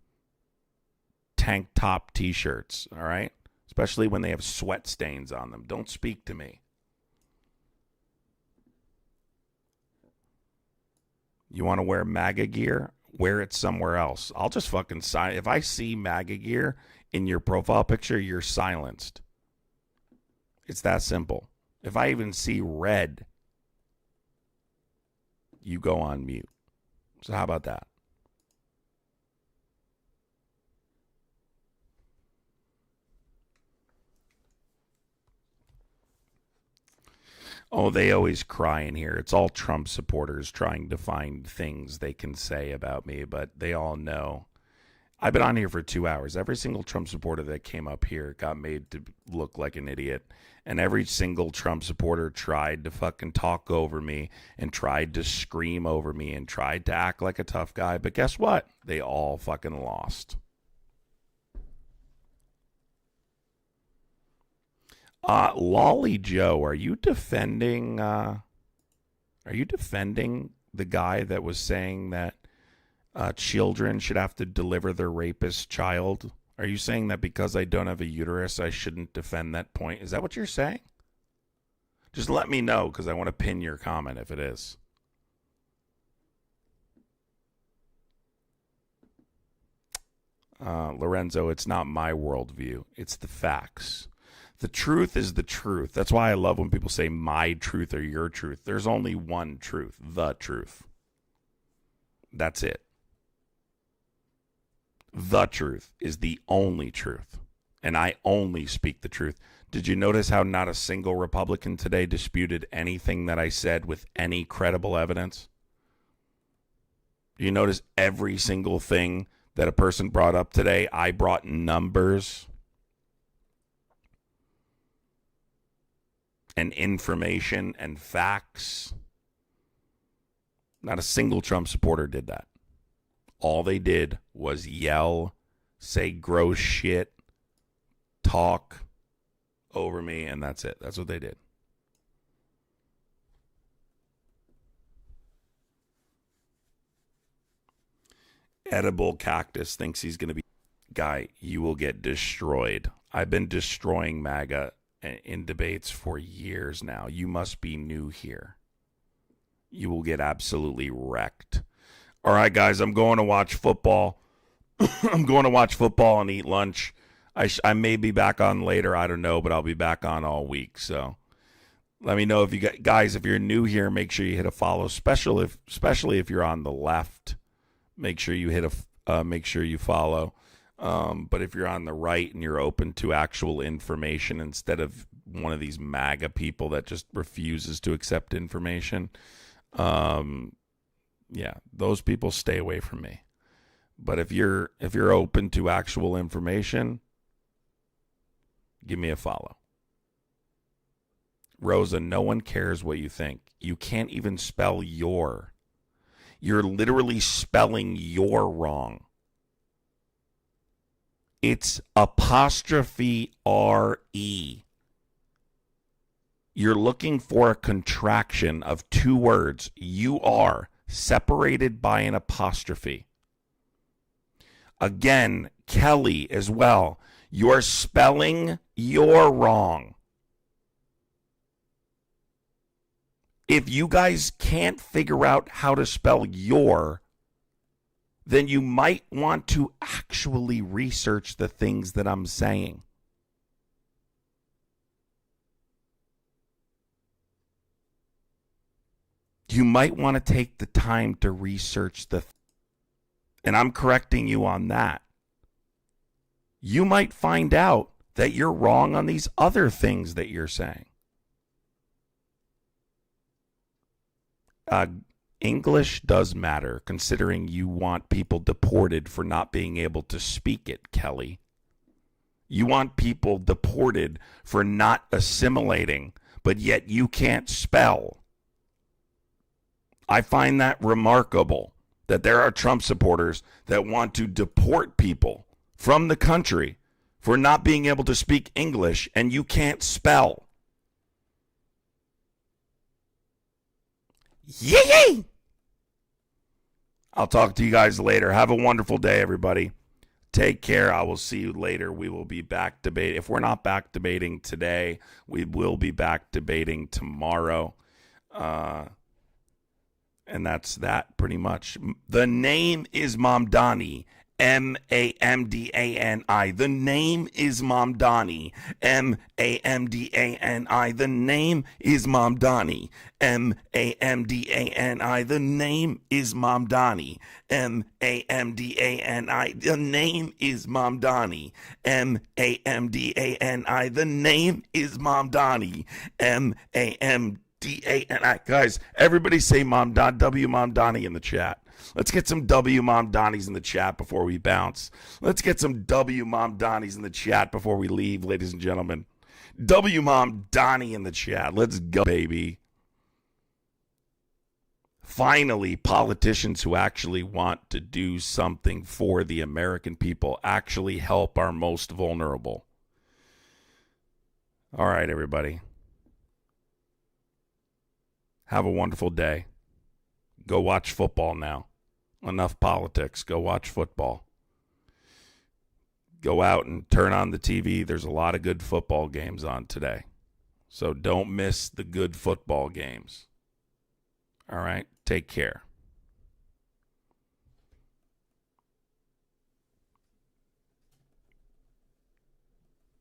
tank top t-shirts, all right? Especially when they have sweat stains on them. Don't speak to me. You want to wear MAGA gear? Wear it somewhere else. I'll just fucking sign. If I see MAGA gear in your profile picture, you're silenced. It's that simple. If I even see red, you go on mute. So how about that? Oh, they always cry in here. It's all Trump supporters trying to find things they can say about me, but they all know. I've been on here for 2 hours. Every single Trump supporter that came up here got made to look like an idiot. And every single Trump supporter tried to fucking talk over me and tried to scream over me and tried to act like a tough guy. But guess what? They all fucking lost. Lolly Joe, are you defending the guy that was saying that children should have to deliver their rapist child? Are you saying that because I don't have a uterus, I shouldn't defend that point? Is that what you're saying? Just let me know, because I want to pin your comment if it is. Lorenzo, it's not my worldview. It's the facts. The truth is the truth. That's why I love when people say my truth or your truth. There's only one truth, the truth. That's it. The truth is the only truth. And I only speak the truth. Did you notice how not a single Republican today disputed anything that I said with any credible evidence? You notice every single thing that a person brought up today, I brought numbers and information and facts. Not a single Trump supporter did that. All they did was yell, say gross shit, talk over me, and that's it. That's what they did. Edible Cactus thinks he's going to be... Guy, you will get destroyed. I've been destroying MAGA in debates for years now. You must be new here. You will get absolutely wrecked. All right, guys, I'm going to watch football. I'm going to watch football and eat lunch. I may be back on later. I don't know, but I'll be back on all week. So let me know if you guys, if you're new here, make sure you hit a follow, especially if you're on the left. Make sure you make sure you follow. But if you're on the right and you're open to actual information instead of one of these MAGA people that just refuses to accept information, yeah, those people stay away from me. But if you're open to actual information, give me a follow. Rosa, no one cares what you think. You can't even spell your. You're literally spelling your wrong. It's apostrophe R-E. You're looking for a contraction of two words. You are separated by an apostrophe. Again, Kelly as well. You're spelling your wrong. If you guys can't figure out how to spell your, then you might want to actually research the things that I'm saying. You might want to take the time to research and I'm correcting you on that. You might find out that you're wrong on these other things that you're saying. English does matter, considering you want people deported for not being able to speak it, Kelly. You want people deported for not assimilating, but yet you can't spell. I find that remarkable that there are Trump supporters that want to deport people from the country for not being able to speak English and you can't spell. Yay! I'll talk to you guys later. Have a wonderful day, everybody. Take care. I will see you later. We will be back debating. If we're not back debating today, we will be back debating tomorrow. And that's that pretty much. The name is Mamdani. M-A-M-D-A-N-I. The name is Mamdani. M-A-M-D-A-N-I. The name is Mamdani. M-A-M-D-A-N-I. The name is Mamdani. M-A-M-D-A-N-I. The name is Mamdani. M-A-M-D-A-N-I. The name is Mamdani. M-A-M-D-A-N-I. Guys, everybody say W Mamdani in the chat. Let's get some W Mamdanis in the chat before we bounce. Let's get some W Mamdanis in the chat before we leave, ladies and gentlemen. W Mamdani in the chat. Let's go, baby. Finally, politicians who actually want to do something for the American people, actually help our most vulnerable. All right, everybody. Have a wonderful day. Go watch football now. Enough politics. Go watch football. Go out and turn on the TV. There's a lot of good football games on today. So don't miss the good football games. All right? Take care.